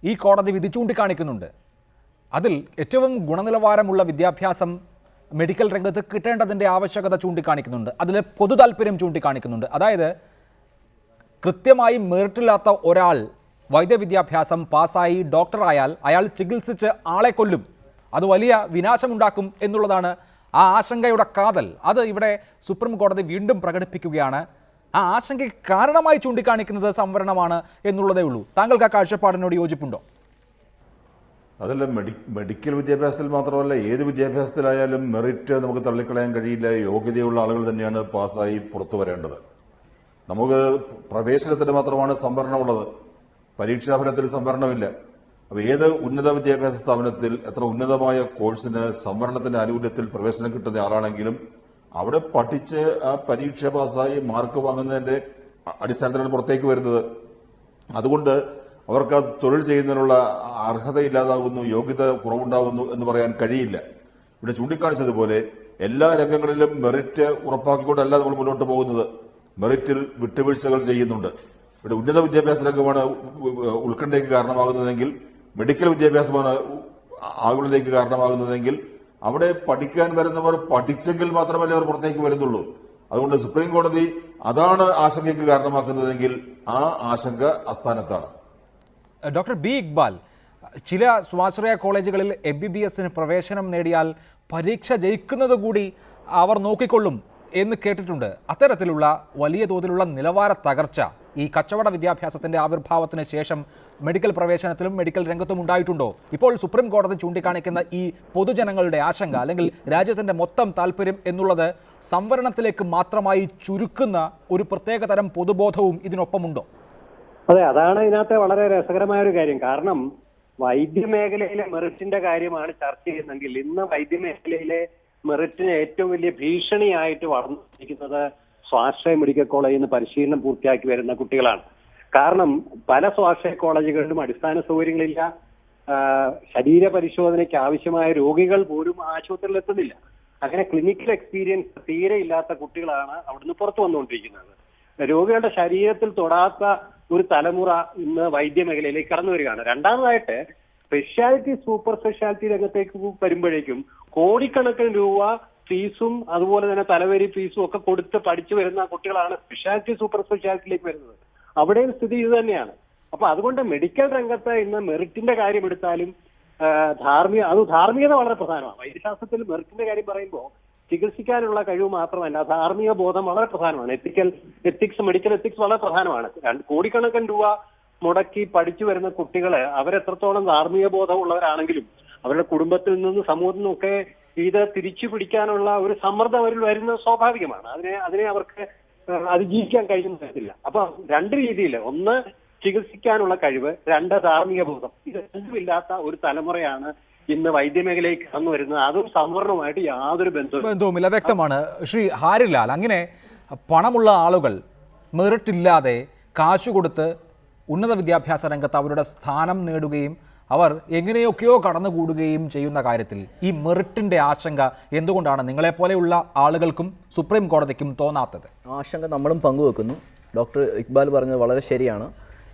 ഈ കോടതി വിധി ചൂണ്ടിക്കാണിക്കുന്നുണ്ട്. അതിൽ ഏറ്റവും ഗുണനിലവാരമുള്ള വിദ്യാഭ്യാസം മെഡിക്കൽ രംഗത്ത് കിട്ടേണ്ടതിൻ്റെ ആവശ്യകത ചൂണ്ടിക്കാണിക്കുന്നുണ്ട്. അതിലെ പൊതു താല്പര്യം ചൂണ്ടിക്കാണിക്കുന്നുണ്ട്. അതായത് കൃത്യമായി മെറിറ്റില്ലാത്ത ഒരാൾ വൈദ്യവിദ്യാഭ്യാസം പാസ്സായി ഡോക്ടറായാൽ അയാൾ ചികിത്സിച്ച് ആളെ കൊല്ലും, അത് വലിയ വിനാശമുണ്ടാക്കും എന്നുള്ളതാണ് ആ ആശങ്കയുടെ കാതൽ. അത് ഇവിടെ സുപ്രീം കോടതി വീണ്ടും പ്രകടിപ്പിക്കുകയാണ്. ആ ആശങ്കയ്ക്ക് കാരണമായി ചൂണ്ടിക്കാണിക്കുന്നത് സംവരണമാണ് എന്നുള്ളതേ ഉള്ളൂ. താങ്കൾക്ക് ആ കാഴ്ചപ്പാടിനോട് യോജിപ്പുണ്ടോ? അതല്ല, മെഡിക്കൽ വിദ്യാഭ്യാസത്തിൽ മാത്രമല്ല, ഏത് വിദ്യാഭ്യാസത്തിലായാലും മെറിറ്റ് നമുക്ക് തള്ളിക്കളയാൻ കഴിയില്ല. യോഗ്യതയുള്ള ആളുകൾ തന്നെയാണ് പാസ്സായി പുറത്തു വരേണ്ടത്. നമുക്ക് പ്രവേശനത്തിന് മാത്രമാണ് സംവരണമുള്ളത്, പരീക്ഷാഫലത്തിൽ സംവരണമില്ല. അപ്പോൾ ഏത് ഉന്നത വിദ്യാഭ്യാസ സ്ഥാപനത്തിൽ എത്ര ഉന്നതമായ കോഴ്സിന് സംവരണത്തിന്റെ ആനുകൂല്യത്തിൽ പ്രവേശനം കിട്ടുന്ന ആളാണെങ്കിലും അവിടെ പഠിച്ച് ആ പരീക്ഷ പാസ്സായി മാർക്ക് വാങ്ങുന്നതിന്റെ അടിസ്ഥാനത്തിലാണ് പുറത്തേക്ക് വരുന്നത്. അതുകൊണ്ട് അവർക്ക് അത് തൊഴിൽ ചെയ്യുന്നതിനുള്ള അർഹതയില്ലാതാകുന്നു, യോഗ്യത കുറവുണ്ടാകുന്നു എന്ന് പറയാൻ കഴിയില്ല. ഇവിടെ ചൂണ്ടിക്കാണിച്ചതുപോലെ എല്ലാ രംഗങ്ങളിലും മെറിറ്റ് ഉറപ്പാക്കിക്കൊണ്ടല്ല നമ്മൾ മുന്നോട്ട് പോകുന്നത്. മെറിറ്റിൽ വിട്ടുവീഴ്ചകൾ ചെയ്യുന്നുണ്ട്. ഇവിടെ ഉന്നത വിദ്യാഭ്യാസ രംഗമാണ് ഉത്കണ്ഠയ്ക്ക് കാരണമാകുന്നതെങ്കിൽ, മെഡിക്കൽ വിദ്യാഭ്യാസമാണ് ആകുലതയ്ക്ക് കാരണമാകുന്നതെങ്കിൽ, അവിടെ പഠിക്കാൻ വരുന്നവർ പഠിച്ചെങ്കിൽ മാത്രമല്ലേ അവർ പുറത്തേക്ക് വരുന്നുള്ളൂ. അതുകൊണ്ട് സുപ്രീം കോടതി അതാണ് ആശങ്കയ്ക്ക് കാരണമാക്കുന്നതെങ്കിൽ ആ ആശങ്ക അസ്ഥാനത്താണ്. ഡോക്ടർ ബി ഇക്ബാൽ, ചില സ്വാശ്രയ കോളേജുകളിൽ MBBSന് പ്രവേശനം നേടിയാൽ പരീക്ഷ ജയിക്കുന്നത് കൂടി അവർ നോക്കിക്കൊള്ളും എന്ന് കേട്ടിട്ടുണ്ട്. അത്തരത്തിലുള്ള വലിയ തോതിലുള്ള നിലവാര തകർച്ച ഈ കച്ചവട വിദ്യാഭ്യാസത്തിൻ്റെ ആവിർഭാവത്തിന് ശേഷം മെഡിക്കൽ പ്രവേശനത്തിലും മെഡിക്കൽ രംഗത്തും ഉണ്ടായിട്ടുണ്ടോ? ഇപ്പോൾ സുപ്രീം കോടതി ചൂണ്ടിക്കാണിക്കുന്ന ഈ പൊതുജനങ്ങളുടെ ആശങ്ക, അല്ലെങ്കിൽ രാജ്യത്തിൻ്റെ മൊത്തം താല്പര്യം എന്നുള്ളത് സംവരണത്തിലേക്ക് മാത്രമായി ചുരുക്കുന്ന ഒരു പ്രത്യേക തരം പൊതുബോധവും ഇതിനൊപ്പമുണ്ടോ? അതെ, അതാണ് ഇതിനകത്തെ വളരെ രസകരമായ ഒരു കാര്യം. കാരണം വൈദ്യമേഖലയിലെ മെറിറ്റിന്റെ കാര്യമാണ് ചർച്ച ചെയ്യുന്നതെങ്കിൽ, ഇന്ന് വൈദ്യമേഖലയിലെ മെറിറ്റിന് ഏറ്റവും വലിയ ഭീഷണിയായിട്ട് വളർന്നിരിക്കുന്നത് സ്വാശ്രയ മെഡിക്കൽ കോളേജിൽ നിന്ന് പരിശീലനം പൂർത്തിയാക്കി വരുന്ന കുട്ടികളാണ്. കാരണം പല സ്വാശ്രയ കോളേജുകളിലും അടിസ്ഥാന സൗകര്യങ്ങളില്ല, ശരീര പരിശോധനയ്ക്ക് ആവശ്യമായ രോഗികൾ പോലും ആശുപത്രിയിൽ എത്തുന്നില്ല. അങ്ങനെ ക്ലിനിക്കൽ എക്സ്പീരിയൻസ് തീരെ ഇല്ലാത്ത കുട്ടികളാണ് അവിടുന്ന് പുറത്തു വന്നുകൊണ്ടിരിക്കുന്നത്. രോഗികളുടെ ശരീരത്തിൽ തൊടാത്ത ഒരു തലമുറ ഇന്ന് വൈദ്യമേഖലയിലേക്ക് കടന്നു വരികയാണ്. രണ്ടാമതായിട്ട് സ്പെഷ്യാലിറ്റി, സൂപ്പർ സ്പെഷ്യാലിറ്റി രംഗത്തേക്ക് വരുമ്പോഴേക്കും കോടിക്കണക്കിന് രൂപ ഫീസും അതുപോലെ തന്നെ തലവേരി ഫീസും ഒക്കെ കൊടുത്ത് പഠിച്ചു വരുന്ന കുട്ടികളാണ് സ്പെഷ്യാലിറ്റി, സൂപ്പർ സ്പെഷ്യാലിറ്റിയിലേക്ക് വരുന്നത്. അവിടെയും സ്ഥിതി ഇത് തന്നെയാണ്. അപ്പൊ അതുകൊണ്ട് മെഡിക്കൽ രംഗത്ത് ഇന്ന് മെറിറ്റിന്റെ കാര്യം എടുത്താലും ധാർമ്മികത വളരെ പ്രധാനമാണ്. വൈദ്യശാസ്ത്രത്തിൽ മെറിറ്റിന്റെ കാര്യം പറയുമ്പോൾ ചികിത്സിക്കാനുള്ള കഴിവ് മാത്രമല്ല, ധാർമ്മിക ബോധം വളരെ പ്രധാനമാണ്. മെഡിക്കൽ എത്തിക്സ് വളരെ പ്രധാനമാണ്. കോടിക്കണക്കിന് രൂപ മുടക്കി പഠിച്ചു വരുന്ന കുട്ടികളെ അവരെത്രത്തോളം ധാർമ്മിക ബോധമുള്ളവരാണെങ്കിലും അവരുടെ കുടുംബത്തിൽ നിന്ന് സമൂഹത്തിൽ നിന്നൊക്കെ ഇത് തിരിച്ചു പിടിക്കാനുള്ള ഒരു സമ്മർദ്ദം അവരിൽ വരുന്നത് സ്വാഭാവികമാണ്. അതിനെ അവർക്ക് അതിജീവിക്കാൻ കഴിയുന്ന തരത്തില്ല. അപ്പൊ രണ്ട് രീതിയിൽ, ഒന്ന് ചികിത്സിക്കാനുള്ള കഴിവ്, രണ്ട് ധാർമ്മിക ബോധം. ഇത് രണ്ടുമില്ലാത്ത ഒരു തലമുറയാണ് ഇന്ന് വൈദ്യമേഖലയിൽ കടന്നു വരുന്നത്. അതും സംവരണവുമായിട്ട് യാതൊരു ബന്ധവുമില്ല. വ്യക്തമാണ്. ശ്രീ ഹാരിലാൽ, അങ്ങനെ പണമുള്ള ആളുകൾ മെറിറ്റില്ലാതെ കാശു കൊടുത്ത് ഉന്നത വിദ്യാഭ്യാസ രംഗത്ത് അവരുടെ സ്ഥാനം നേടുകയും അവർ എങ്ങനെയൊക്കെയോ കടന്നുകൂടുകയും ചെയ്യുന്ന കാര്യത്തിൽ ഈ മെറിറ്റിൻ്റെ ആശങ്ക എന്തുകൊണ്ടാണ് നിങ്ങളെപ്പോലെയുള്ള ആളുകൾക്കും സുപ്രീം കോടതിക്കും തോന്നാത്തത്? ആശങ്ക നമ്മളും പങ്കുവെക്കുന്നു. ഡോക്ടർ ഇക്ബാൽ പറഞ്ഞത് വളരെ ശരിയാണ്.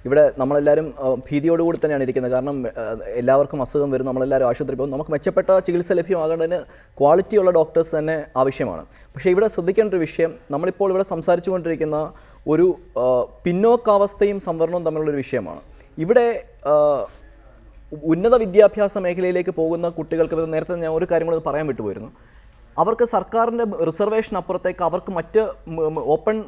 ഇവിടെ നമ്മളെല്ലാവരും ഭീതിയോടുകൂടി തന്നെയാണ് ഇരിക്കുന്നത്. കാരണം എല്ലാവർക്കും അസുഖം വരും, നമ്മളെല്ലാവരും ആശുപത്രി പോകും. നമുക്ക് മെച്ചപ്പെട്ട ചികിത്സ ലഭ്യമാകേണ്ടതിന് ക്വാളിറ്റിയുള്ള ഡോക്ടേഴ്സ് തന്നെ ആവശ്യമാണ്. പക്ഷേ ഇവിടെ ശ്രദ്ധിക്കേണ്ട ഒരു വിഷയം, നമ്മളിപ്പോൾ ഇവിടെ സംസാരിച്ചു കൊണ്ടിരിക്കുന്ന ഒരു പിന്നോക്കാവസ്ഥയും സംവരണവും തമ്മിലുള്ളൊരു വിഷയമാണ്. ഇവിടെ ഉന്നത വിദ്യാഭ്യാസ മേഖലയിലേക്ക് പോകുന്ന കുട്ടികൾക്ക്, നേരത്തെ ഞാൻ ഒരു കാര്യം കൂടെ പറയാൻ വിട്ടുപോയിരുന്നു, അവർക്ക് സർക്കാരിൻ്റെ റിസർവേഷൻ അപ്പുറത്തേക്ക് അവർക്ക് മറ്റ് ഓപ്പൺ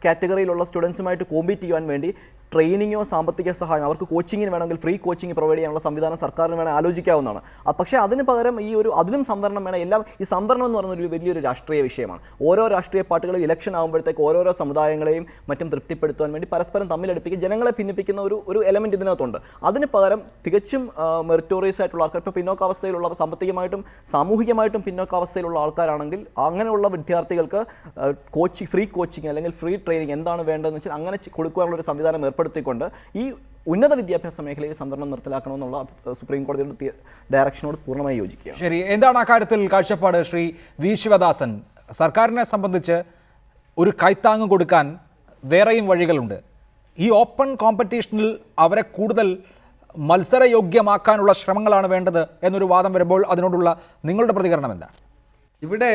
കാറ്റഗറിയിലുള്ള സ്റ്റുഡൻസുമായിട്ട് കോമ്പീറ്റ് ചെയ്യാൻ വേണ്ടി ട്രെയിനിങ്ങോ സാമ്പത്തിക സഹായം, അവർക്ക് കോച്ചിങ്ങിന് വേണമെങ്കിൽ ഫ്രീ കോച്ചിങ് പ്രൊവൈഡ് ചെയ്യാനുള്ള സംവിധാനം സർക്കാരിന് വേണമെങ്കിൽ ആലോചിക്കാവുന്നതാണ്. പക്ഷേ അതിന് പകരം അതിനും സംവരണം വേണം. എല്ലാം ഈ സംവരണം എന്ന് പറയുന്നൊരു വലിയൊരു രാഷ്ട്രീയ വിഷയമാണ്. ഓരോ രാഷ്ട്രീയ പാർട്ടികളും ഇലക്ഷൻ ആകുമ്പോഴത്തേക്ക് ഓരോരോ സമുദായങ്ങളെയും മറ്റും തൃപ്തിപ്പെടുത്താൻ വേണ്ടി പരസ്പരം തമ്മിലടുപ്പിക്കുക, ജനങ്ങളെ ഭിന്നിപ്പിക്കുന്ന ഒരു എലമെൻറ്റ് ഇതിനകത്തുണ്ട്. അതിന് പകരം തികച്ചും മെറിറ്റോറിയസ് ആയിട്ടുള്ള ആൾക്കാർ, ഇപ്പോൾ പിന്നോക്കാവസ്ഥയിലുള്ളവർ, സാമ്പത്തികമായിട്ടും സാമൂഹികമായിട്ടും പിന്നോക്കാവസ്ഥയിലുള്ള ആൾക്കാരാണെങ്കിൽ അങ്ങനെയുള്ള വിദ്യാർത്ഥികൾക്ക് ഫ്രീ കോച്ചിങ് അല്ലെങ്കിൽ ഫ്രീ ട്രെയിനിങ് എന്താണ് വേണ്ടതെന്ന് വെച്ചാൽ അങ്ങനെ കൊടുക്കാനുള്ളൊരു സംവിധാനം ഏർപ്പെടുത്തിക്കൊണ്ട് ഈ ഉന്നത വിദ്യാഭ്യാസ മേഖലയിൽ സംവരണം നിർത്തലാക്കണമെന്നുള്ള സുപ്രീം കോടതിയുടെ ഡയറക്ഷനോട് പൂർണ്ണമായി യോജിക്കുക. ശരി, എന്താണ് അക്കാര്യത്തിൽ കാഴ്ചപ്പാട് ശ്രീ വി ശിവദാസൻ? സർക്കാരിനെ സംബന്ധിച്ച് ഒരു കൈത്താങ്ങ് കൊടുക്കാൻ വേറെയും വഴികളുണ്ട്. ഈ ഓപ്പൺ കോമ്പറ്റീഷനിൽ അവരെ കൂടുതൽ മത്സരയോഗ്യമാക്കാനുള്ള ശ്രമങ്ങളാണ് വേണ്ടത് എന്നൊരു വാദം വരുമ്പോൾ അതിനോടുള്ള നിങ്ങളുടെ പ്രതികരണം എന്താണ്? ഇവിടെ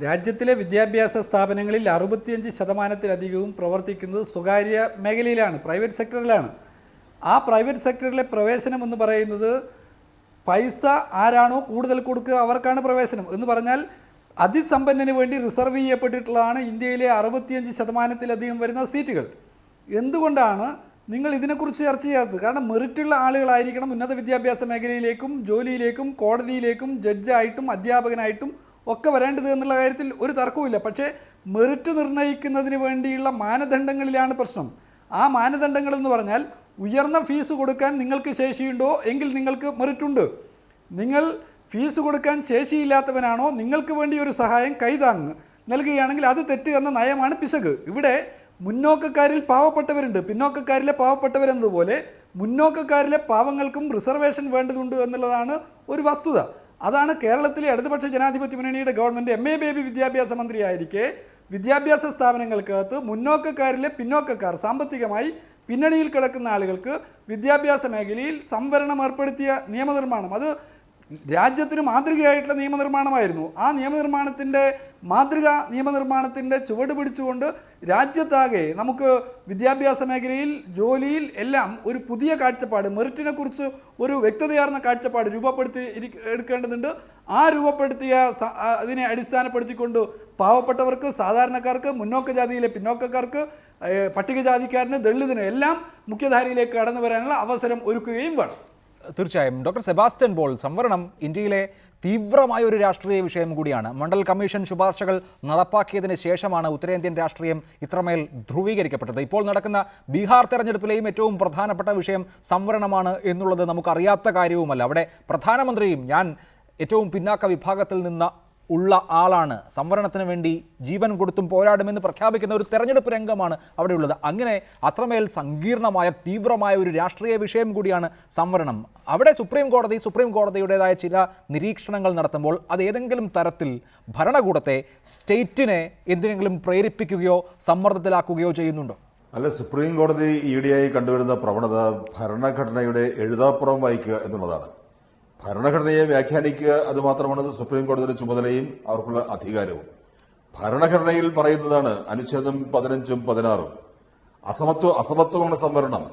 രാജ്യത്തിലെ വിദ്യാഭ്യാസ സ്ഥാപനങ്ങളിൽ 65% പ്രവർത്തിക്കുന്നത് സ്വകാര്യ മേഖലയിലാണ്, പ്രൈവറ്റ് സെക്ടറിലാണ്. ആ പ്രൈവറ്റ് സെക്ടറിലെ പ്രവേശനം എന്ന് പറയുന്നത് പൈസ ആരാണോ കൂടുതൽ കൊടുക്കുക അവർക്കാണ് പ്രവേശനം എന്ന് പറഞ്ഞാൽ അതിസമ്പന്നന് വേണ്ടി റിസർവ് ചെയ്യപ്പെട്ടിട്ടുള്ളതാണ് ഇന്ത്യയിലെ 65% വരുന്ന സീറ്റുകൾ. എന്തുകൊണ്ടാണ് നിങ്ങൾ ഇതിനെക്കുറിച്ച് ചർച്ച ചെയ്യാത്തത്? കാരണം മെറിറ്റുള്ള ആളുകളായിരിക്കണം ഉന്നത വിദ്യാഭ്യാസ മേഖലയിലേക്കും ജോലിയിലേക്കും കോടതിയിലേക്കും ജഡ്ജായിട്ടും അധ്യാപകനായിട്ടും ഒക്കെ വരേണ്ടത് എന്നുള്ള കാര്യത്തിൽ ഒരു തർക്കവുമില്ല. പക്ഷേ മെറിറ്റ് നിർണ്ണയിക്കുന്നതിന് വേണ്ടിയുള്ള മാനദണ്ഡങ്ങളിലാണ് പ്രശ്നം. ആ മാനദണ്ഡങ്ങൾ എന്ന് പറഞ്ഞാൽ ഉയർന്ന ഫീസ് കൊടുക്കാൻ നിങ്ങൾക്ക് ശേഷിയുണ്ടോ എങ്കിൽ നിങ്ങൾക്ക് മെറിറ്റുണ്ട്. നിങ്ങൾ ഫീസ് കൊടുക്കാൻ ശേഷിയില്ലാത്തവനാണോ നിങ്ങൾക്ക് വേണ്ടി ഒരു സഹായം കൈതാങ്ങ് നൽകുകയാണെങ്കിൽ അത് തെറ്റ് എന്ന നയമാണ് പിശക്. ഇവിടെ മുന്നോക്കക്കാരിൽ പാവപ്പെട്ടവരുണ്ട്, പിന്നോക്കക്കാരിലെ പാവപ്പെട്ടവരെന്നതുപോലെ മുന്നോക്കക്കാരിലെ പാവങ്ങൾക്കും റിസർവേഷൻ വേണ്ടതുണ്ട് എന്നുള്ളതാണ് ഒരു വസ്തുത. അതാണ് കേരളത്തിലെ ഇടതുപക്ഷ ജനാധിപത്യ മുന്നണിയുടെ ഗവൺമെൻറ് MA ബേബി വിദ്യാഭ്യാസ മന്ത്രിയായിരിക്കെ വിദ്യാഭ്യാസ സ്ഥാപനങ്ങൾക്കകത്ത് മുന്നോക്കക്കാരിലെ പിന്നോക്കക്കാർ, സാമ്പത്തികമായി പിന്നണിയിൽ കിടക്കുന്ന ആളുകൾക്ക് വിദ്യാഭ്യാസ മേഖലയിൽ സംവരണം ഏർപ്പെടുത്തിയ നിയമനിർമ്മാണം അത് രാജ്യത്തിന് മാതൃകയായിട്ടുള്ള നിയമനിർമ്മാണമായിരുന്നു. ആ നിയമനിർമ്മാണത്തിൻ്റെ ചുവട് പിടിച്ചുകൊണ്ട് രാജ്യത്താകെ നമുക്ക് വിദ്യാഭ്യാസ മേഖലയിൽ ജോലിയിൽ എല്ലാം ഒരു പുതിയ കാഴ്ചപ്പാട്, മെറിറ്റിനെ കുറിച്ച് ഒരു വ്യക്തതയാർന്ന കാഴ്ചപ്പാട് എടുക്കേണ്ടതുണ്ട്. ആ രൂപപ്പെടുത്തിയ അതിനെ അടിസ്ഥാനപ്പെടുത്തിക്കൊണ്ട് പാവപ്പെട്ടവർക്ക്, സാധാരണക്കാർക്ക്, മുന്നോക്ക ജാതിയിലെ പിന്നോക്കക്കാർക്ക്, പട്ടികജാതിക്കാരന്, ദളിതന് എല്ലാം മുഖ്യധാരയിലേക്ക് കടന്നു വരാനുള്ള അവസരം ഒരുക്കുകയും വേണം. തീർച്ചയായും. ഡോക്ടർ സെബാസ്റ്റ്യൻ പോൾ, സംവരണം ഇന്ത്യയിലെ തീവ്രമായ ഒരു രാഷ്ട്രീയ വിഷയം കൂടിയാണ്. മണ്ഡൽ കമ്മീഷൻ ശുപാർശകൾ നടപ്പാക്കിയതിന് ശേഷമാണ് ഉത്തരേന്ത്യൻ രാഷ്ട്രീയം ഇത്രമേൽ ധ്രുവീകരിക്കപ്പെട്ടത്. ഇപ്പോൾ നടക്കുന്ന ബീഹാർ തെരഞ്ഞെടുപ്പിലെയും ഏറ്റവും പ്രധാനപ്പെട്ട വിഷയം സംവരണമാണ് എന്നുള്ളത് നമുക്കറിയാത്ത കാര്യവുമല്ല. അവിടെ പ്രധാനമന്ത്രിയും ഞാൻ ഏറ്റവും പിന്നാക്ക വിഭാഗത്തിൽ നിന്ന് ഉള്ള ആളാണ്, സംവരണത്തിന് വേണ്ടി ജീവൻ കൊടുത്തും പോരാടുമെന്ന് പ്രഖ്യാപിക്കുന്ന ഒരു തെരഞ്ഞെടുപ്പ് രംഗമാണ് അവിടെയുള്ളത്. അങ്ങനെ അത്രമേൽ സങ്കീർണമായ തീവ്രമായ ഒരു രാഷ്ട്രീയ വിഷയം കൂടിയാണ് സംവരണം. അവിടെ സുപ്രീം കോടതിയുടേതായ ചില നിരീക്ഷണങ്ങൾ നടത്തുമ്പോൾ അത് ഏതെങ്കിലും തരത്തിൽ ഭരണകൂടത്തെ, സ്റ്റേറ്റിനെ എന്തിനെങ്കിലും പ്രേരിപ്പിക്കുകയോ സമ്മർദ്ദത്തിലാക്കുകയോ ചെയ്യുന്നുണ്ടോ? അല്ല, സുപ്രീം കോടതി ഈയിടെയായി കണ്ടുവരുന്ന പ്രവണത ഭരണഘടനയുടെ എഴുതാപ്പുറം വായിക്കുക എന്നുള്ളതാണ്. ഭരണഘടനയെ വ്യാഖ്യാനിക്കുക അത് മാത്രമാണ് സുപ്രീം കോടതിയുടെ ചുമതലയും അവർക്കുള്ള അധികാരവും. ഭരണഘടനയിൽ പറയുന്നതാണ് അനുച്ഛേദം 15ഉം 16ഉം അസമത്വമാണ് സംവരണം.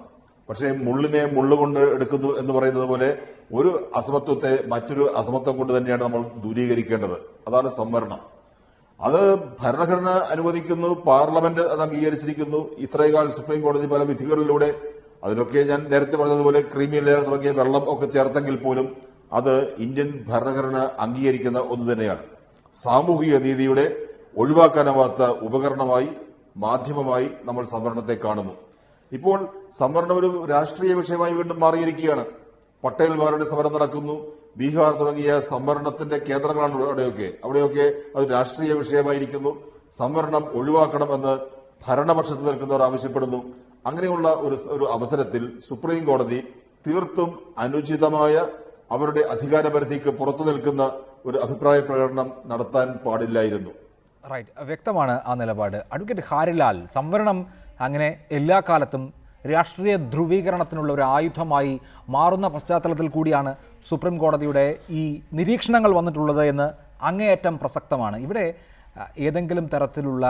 പക്ഷേ മുള്ളിനെ മുള്ളുകൊണ്ട് എടുക്കുന്നു എന്ന് പറയുന്നത് പോലെ ഒരു അസമത്വത്തെ മറ്റൊരു അസമത്വം കൊണ്ട് തന്നെയാണ് നമ്മൾ ദൂരീകരിക്കേണ്ടത്. അതാണ് സംവരണം. അത് ഭരണഘടന അനുവദിക്കുന്നു, പാർലമെന്റ് അത് അംഗീകരിച്ചിരിക്കുന്നു. ഇത്രയും സുപ്രീം കോടതി പല വിധികളിലൂടെ, അതിലൊക്കെ ഞാൻ നേരത്തെ പറഞ്ഞതുപോലെ ക്രീമി ലെയർ തുടങ്ങിയ വെള്ളം ഒക്കെ ചേർത്തെങ്കിൽ പോലും അത് ഇന്ത്യൻ ഭരണഘടന അംഗീകരിക്കുന്ന ഒന്ന് തന്നെയാണ്. സാമൂഹിക നീതിയുടെ ഒഴിവാക്കാനാവാത്ത ഉപകരണമായി, മാധ്യമമായി നമ്മൾ സംവരണത്തെ കാണുന്നു. ഇപ്പോൾ സംവരണം ഒരു രാഷ്ട്രീയ വിഷയമായി വീണ്ടും മാറിയിരിക്കുകയാണ്. പട്ടേൽമാരുടെ സമരം നടക്കുന്നു, ബീഹാർ തുടങ്ങിയ സംവരണത്തിന്റെ കേന്ദ്രങ്ങളാണ് അവിടെയൊക്കെ അത് രാഷ്ട്രീയ വിഷയമായിരിക്കുന്നു. സംവരണം ഒഴിവാക്കണമെന്ന് ഭരണപക്ഷത്ത് നിൽക്കുന്നവർ ആവശ്യപ്പെടുന്നു. അങ്ങനെയുള്ള ഒരു അവസരത്തിൽ സുപ്രീം കോടതി തീർത്തും അനുചിതമായ, അവരുടെ അധികാരപരിധിക്ക് പുറത്തു നിൽക്കുന്ന ഒരു അഭിപ്രായ പ്രകടനം നടത്താൻ പാടില്ലായിരുന്നു. റൈറ്റ്, വ്യക്തമാണ് ആ നിലപാട്. അഡ്വക്കേറ്റ് ഹാരിലാൽ, സംവരണം അങ്ങനെ എല്ലാ കാലത്തും രാഷ്ട്രീയ ധ്രുവീകരണത്തിനുള്ള ഒരു ആയുധമായി മാറുന്ന പശ്ചാത്തലത്തിൽ കൂടിയാണ് സുപ്രീം കോടതിയുടെ ഈ നിരീക്ഷണങ്ങൾ വന്നിട്ടുള്ളത് എന്ന് അങ്ങേയറ്റം പ്രസക്തമാണ്. ഇവിടെ ഏതെങ്കിലും തരത്തിലുള്ള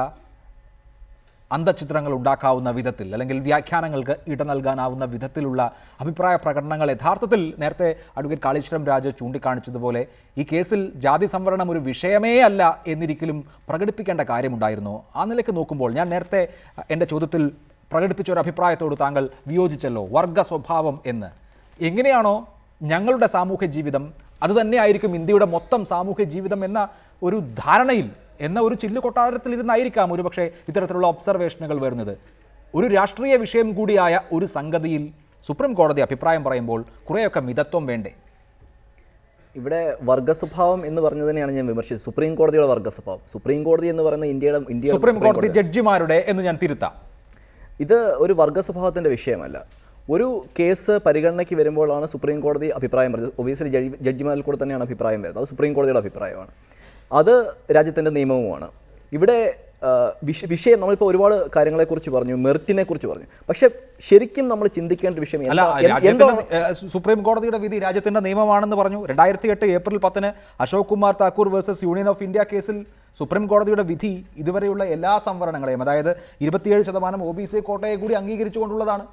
അന്തഃഛിദ്രങ്ങൾ ഉണ്ടാക്കാവുന്ന വിധത്തിൽ, അല്ലെങ്കിൽ വ്യാഖ്യാനങ്ങൾക്ക് ഇട നൽകാനാവുന്ന വിധത്തിലുള്ള അഭിപ്രായ പ്രകടനങ്ങൾ യഥാർത്ഥത്തിൽ നേരത്തെ അഡ്വക്കേറ്റ് കാളീശ്വരം രാജ് ചൂണ്ടിക്കാണിച്ചതുപോലെ ഈ കേസിൽ ജാതി സംവരണം ഒരു വിഷയമേ അല്ല എന്നിരിക്കലും പ്രകടിപ്പിക്കേണ്ട കാര്യമുണ്ടായിരുന്നു. ആ നിലയ്ക്ക് നോക്കുമ്പോൾ ഞാൻ നേരത്തെ എൻ്റെ ചോദ്യത്തിൽ പ്രകടിപ്പിച്ച ഒരു അഭിപ്രായത്തോട് താങ്കൾ വിയോജിച്ചല്ലോ, വർഗ സ്വഭാവം എന്ന്. എങ്ങനെയാണോ ഞങ്ങളുടെ സാമൂഹ്യ ജീവിതം അതുതന്നെയായിരിക്കും ഇന്ത്യയുടെ മൊത്തം സാമൂഹ്യ ജീവിതം എന്ന ഒരു ധാരണയിൽ, എന്ന ഒരു ചില്ലു കൊട്ടാരത്തിലിരുന്നായിരിക്കാം ഒരുപക്ഷെ ഇത്തരത്തിലുള്ള ഒബ്സർവേഷനുകൾ വരുന്നത്. ഒരു രാഷ്ട്രീയ വിഷയം കൂടിയായ ഒരു സംഗതിയിൽ സുപ്രീം കോടതി അഭിപ്രായം പറയുമ്പോൾ കുറേയൊക്കെ മിതത്വം വേണ്ടേ? ഇവിടെ വർഗസ്വഭാവം എന്ന് പറഞ്ഞതിനെയാണ് ഞാൻ വിമർശിച്ചത്. സുപ്രീം കോടതിയുടെ വർഗസ്വഭാവം, സുപ്രീം കോടതി എന്ന് പറയുന്ന ഇന്ത്യ സുപ്രീം കോടതി ജഡ്ജിമാരുടെ എന്ന് ഞാൻ തിരുത്താം. ഇത് ഒരു വർഗസ്വഭാവത്തിൻ്റെ വിഷയമല്ല. ഒരു കേസ് പരിഗണനയ്ക്ക് വരുമ്പോഴാണ് സുപ്രീം കോടതി അഭിപ്രായം പറഞ്ഞത്. ഒബിയസ്ലി ജഡ്ജിമാരിൽ കൂടെ തന്നെയാണ് അഭിപ്രായം വരുന്നത്. അത് സുപ്രീം കോടതിയുടെ അഭിപ്രായമാണ്, അത് രാജ്യത്തിൻ്റെ നിയമവുമാണ്. ഇവിടെ വിഷയം നമ്മളിപ്പോൾ ഒരുപാട് കാര്യങ്ങളെക്കുറിച്ച് പറഞ്ഞു, മെറിറ്റിനെ കുറിച്ച് പറഞ്ഞു. പക്ഷെ ശരിക്കും നമ്മൾ ചിന്തിക്കേണ്ട വിഷയം സുപ്രീം കോടതിയുടെ വിധി രാജ്യത്തിന്റെ നിയമമാണെന്ന് പറഞ്ഞു. 2008 April 10 Ashok Kumar Thakur versus union of India കേസിൽ സുപ്രീം കോടതിയുടെ വിധി ഇതുവരെയുള്ള എല്ലാ സംവരണങ്ങളെയും, അതായത് 27% OBC കോട്ടയെ കൂടി അംഗീകരിച്ചുകൊണ്ടുള്ളതാണ്.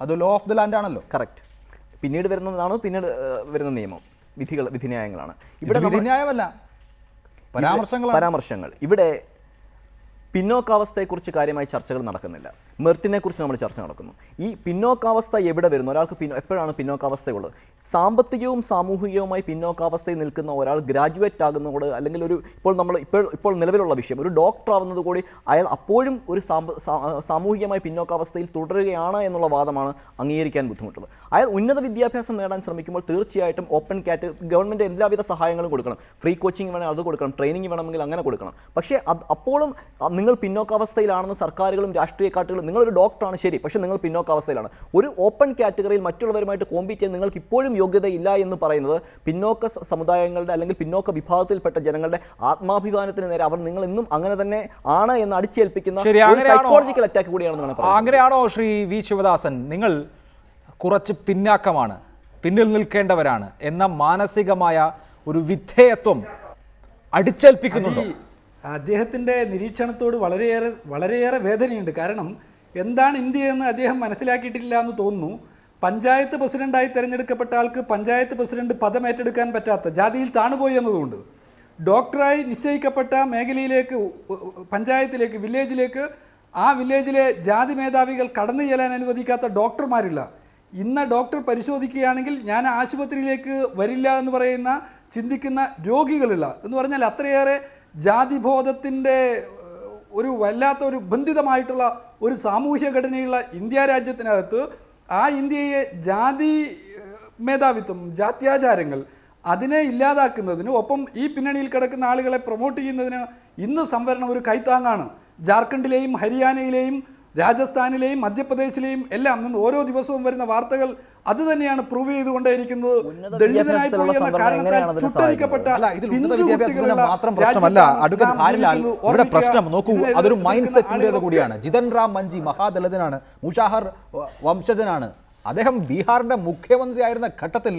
അത് ലോ ഓഫ് ദി ലാൻഡ് ആണല്ലോ. കറക്റ്റ്. പിന്നീട് വരുന്ന നിയമം, വിധിന്യായങ്ങളാണ്. ഇവിടെ വിധിന്യായമല്ല, പരാമർശങ്ങൾ. ഇവിടെ പിന്നോക്കാവസ്ഥയെക്കുറിച്ച് കാര്യമായി ചർച്ചകൾ നടക്കുന്നില്ല. മെറിറ്റിനെക്കുറിച്ച് നമ്മൾ ചർച്ച നടക്കുന്നു. ഈ പിന്നോക്കാവസ്ഥ എവിടെ വരുന്നു? ഒരാൾക്ക് എപ്പോഴാണ് പിന്നോക്കാവസ്ഥയുള്ളത്? സാമ്പത്തികവും സാമൂഹികവുമായി പിന്നോക്കാവസ്ഥയിൽ നിൽക്കുന്ന ഒരാൾ ഗ്രാജുവേറ്റ് ആകുന്നതോട്, അല്ലെങ്കിൽ ഇപ്പോൾ നിലവിലുള്ള വിഷയം ഒരു ഡോക്ടർ ആവുന്നത് കൂടി അയാൾ അപ്പോഴും ഒരു സാമൂഹികമായി പിന്നോക്കാവസ്ഥയിൽ തുടരുകയാണ് എന്നുള്ള വാദമാണ് അംഗീകരിക്കാൻ ബുദ്ധിമുട്ടുള്ളത്. അയാൾ ഉന്നത വിദ്യാഭ്യാസം നേടാൻ ശ്രമിക്കുമ്പോൾ തീർച്ചയായിട്ടും ഓപ്പൺ ഗവൺമെൻറ് എല്ലാവിധ സഹായങ്ങളും കൊടുക്കണം. ഫ്രീ കോച്ചിങ് വേണമെങ്കിൽ അത് കൊടുക്കണം, ട്രെയിനിങ് വേണമെങ്കിൽ അങ്ങനെ കൊടുക്കണം. പക്ഷേ അപ്പോഴും നിങ്ങൾ പിന്നോക്കാവസ്ഥയിലാണെന്ന് സർക്കാരുകളും രാഷ്ട്രീയ കാട്ടുകളും, നിങ്ങളൊരു ഡോക്ടറാണ് ശരി, പക്ഷേ നിങ്ങൾ പിന്നോക്കാവസ്ഥയിലാണ്. ഒരു ഓപ്പൺ കാറ്റഗറിയിൽ മറ്റുള്ളവരുമായിട്ട് കോമ്പീറ്റ് ചെയ്യാൻ നിങ്ങൾക്ക് ഇപ്പോഴും യോഗ്യതയില്ല എന്ന് പറയുന്നത് പിന്നോക്ക സമുദായങ്ങളുടെ അല്ലെങ്കിൽ പിന്നോക്ക വിഭാഗത്തിൽപ്പെട്ട ജനങ്ങളുടെ ആത്മാഭിമാനത്തിന് നേരെ അവർ നിങ്ങൾ ഇന്നും അങ്ങനെ തന്നെ ആണ് എന്ന് അടിച്ചേൽപ്പിക്കുന്ന സൈക്കോളജിക്കൽ അറ്റാക്ക് കൂടിയാണെന്നാണ് പറയുന്നത്. അങ്ങനെയാണോ ശ്രീ വി ശിവദാസൻ, നിങ്ങൾ കുറച്ച് പിന്നാക്കമാണ്, പിന്നിൽ നിൽക്കേണ്ടവരാണ് എന്ന മാനസികമായ ഒരു വിധേയത്വം അടിച്ചേൽപ്പിക്കുന്നുണ്ടോ? അദ്ദേഹത്തിൻ്റെ നിരീക്ഷണത്തോട് വളരെയേറെ വേദനയുണ്ട്. കാരണം എന്താണ് ഇന്ത്യ എന്ന് അദ്ദേഹം മനസ്സിലാക്കിയിട്ടില്ല എന്ന് തോന്നുന്നു. പഞ്ചായത്ത് പ്രസിഡന്റായി തിരഞ്ഞെടുക്കപ്പെട്ട ആൾക്ക് പഞ്ചായത്ത് പ്രസിഡന്റ് പദം ഏറ്റെടുക്കാൻ പറ്റാത്ത, ജാതിയിൽ താണുപോയി എന്നതുകൊണ്ട് ഡോക്ടറായി നിശ്ചയിക്കപ്പെട്ട മേഖലയിലേക്ക്, പഞ്ചായത്തിലേക്ക്, വില്ലേജിലേക്ക്, ആ വില്ലേജിലെ ജാതി മേധാവികൾ കടന്നു ചെല്ലാൻ അനുവദിക്കാത്ത ഡോക്ടർമാരില്ല. ഇന്ന് ഡോക്ടർ പരിശോധിക്കുകയാണെങ്കിൽ ഞാൻ ആശുപത്രിയിലേക്ക് വരില്ല എന്ന് പറയുന്ന ചിന്തിക്കുന്ന രോഗികളില്ല. എന്ന് പറഞ്ഞാൽ അത്രയേറെ ജാതിബോധത്തിൻ്റെ ഒരു വല്ലാത്ത ഒരു ബന്ധിതമായിട്ടുള്ള ഒരു സാമൂഹ്യ ഘടനയുള്ള ഇന്ത്യ രാജ്യത്തിനകത്ത് ആ ഇന്ത്യയെ ജാതി മേധാവിത്വം, ജാത്യാചാരങ്ങൾ അതിനെ ഇല്ലാതാക്കുന്നതിന്, ഒപ്പം ഈ പിന്നണിയിൽ കിടക്കുന്ന ആളുകളെ പ്രൊമോട്ട് ചെയ്യുന്നതിന് ഇന്ന് സംവരണം ഒരു കൈത്താങ്ങാണ്. ജാർഖണ്ഡിലെയും ഹരിയാനയിലെയും രാജസ്ഥാനിലെയും മധ്യപ്രദേശിലെയും എല്ലാം നിന്ന് ഓരോ ദിവസവും വരുന്ന വാർത്തകൾ അത് തന്നെയാണ് പ്രൂവ് ചെയ്തുകൊണ്ടേയിരിക്കുന്നത്. ദണ്ഡിതനായി പോയി എന്ന കാരണത്താൽ ചുട്ടരിക്കപ്പെട്ട പ്രശ്നം നോക്കൂ, അതൊരു മൈൻഡ് സെറ്റിൻ്റേത് കൂടിയാണ്. ജിതൻ റാം മഞ്ചി മഹാദലിതനാണ്, മുഷാഹർ വംശജനാണ്. അദ്ദേഹം ബീഹാറിന്റെ മുഖ്യമന്ത്രി ആയിരുന്ന ഘട്ടത്തിൽ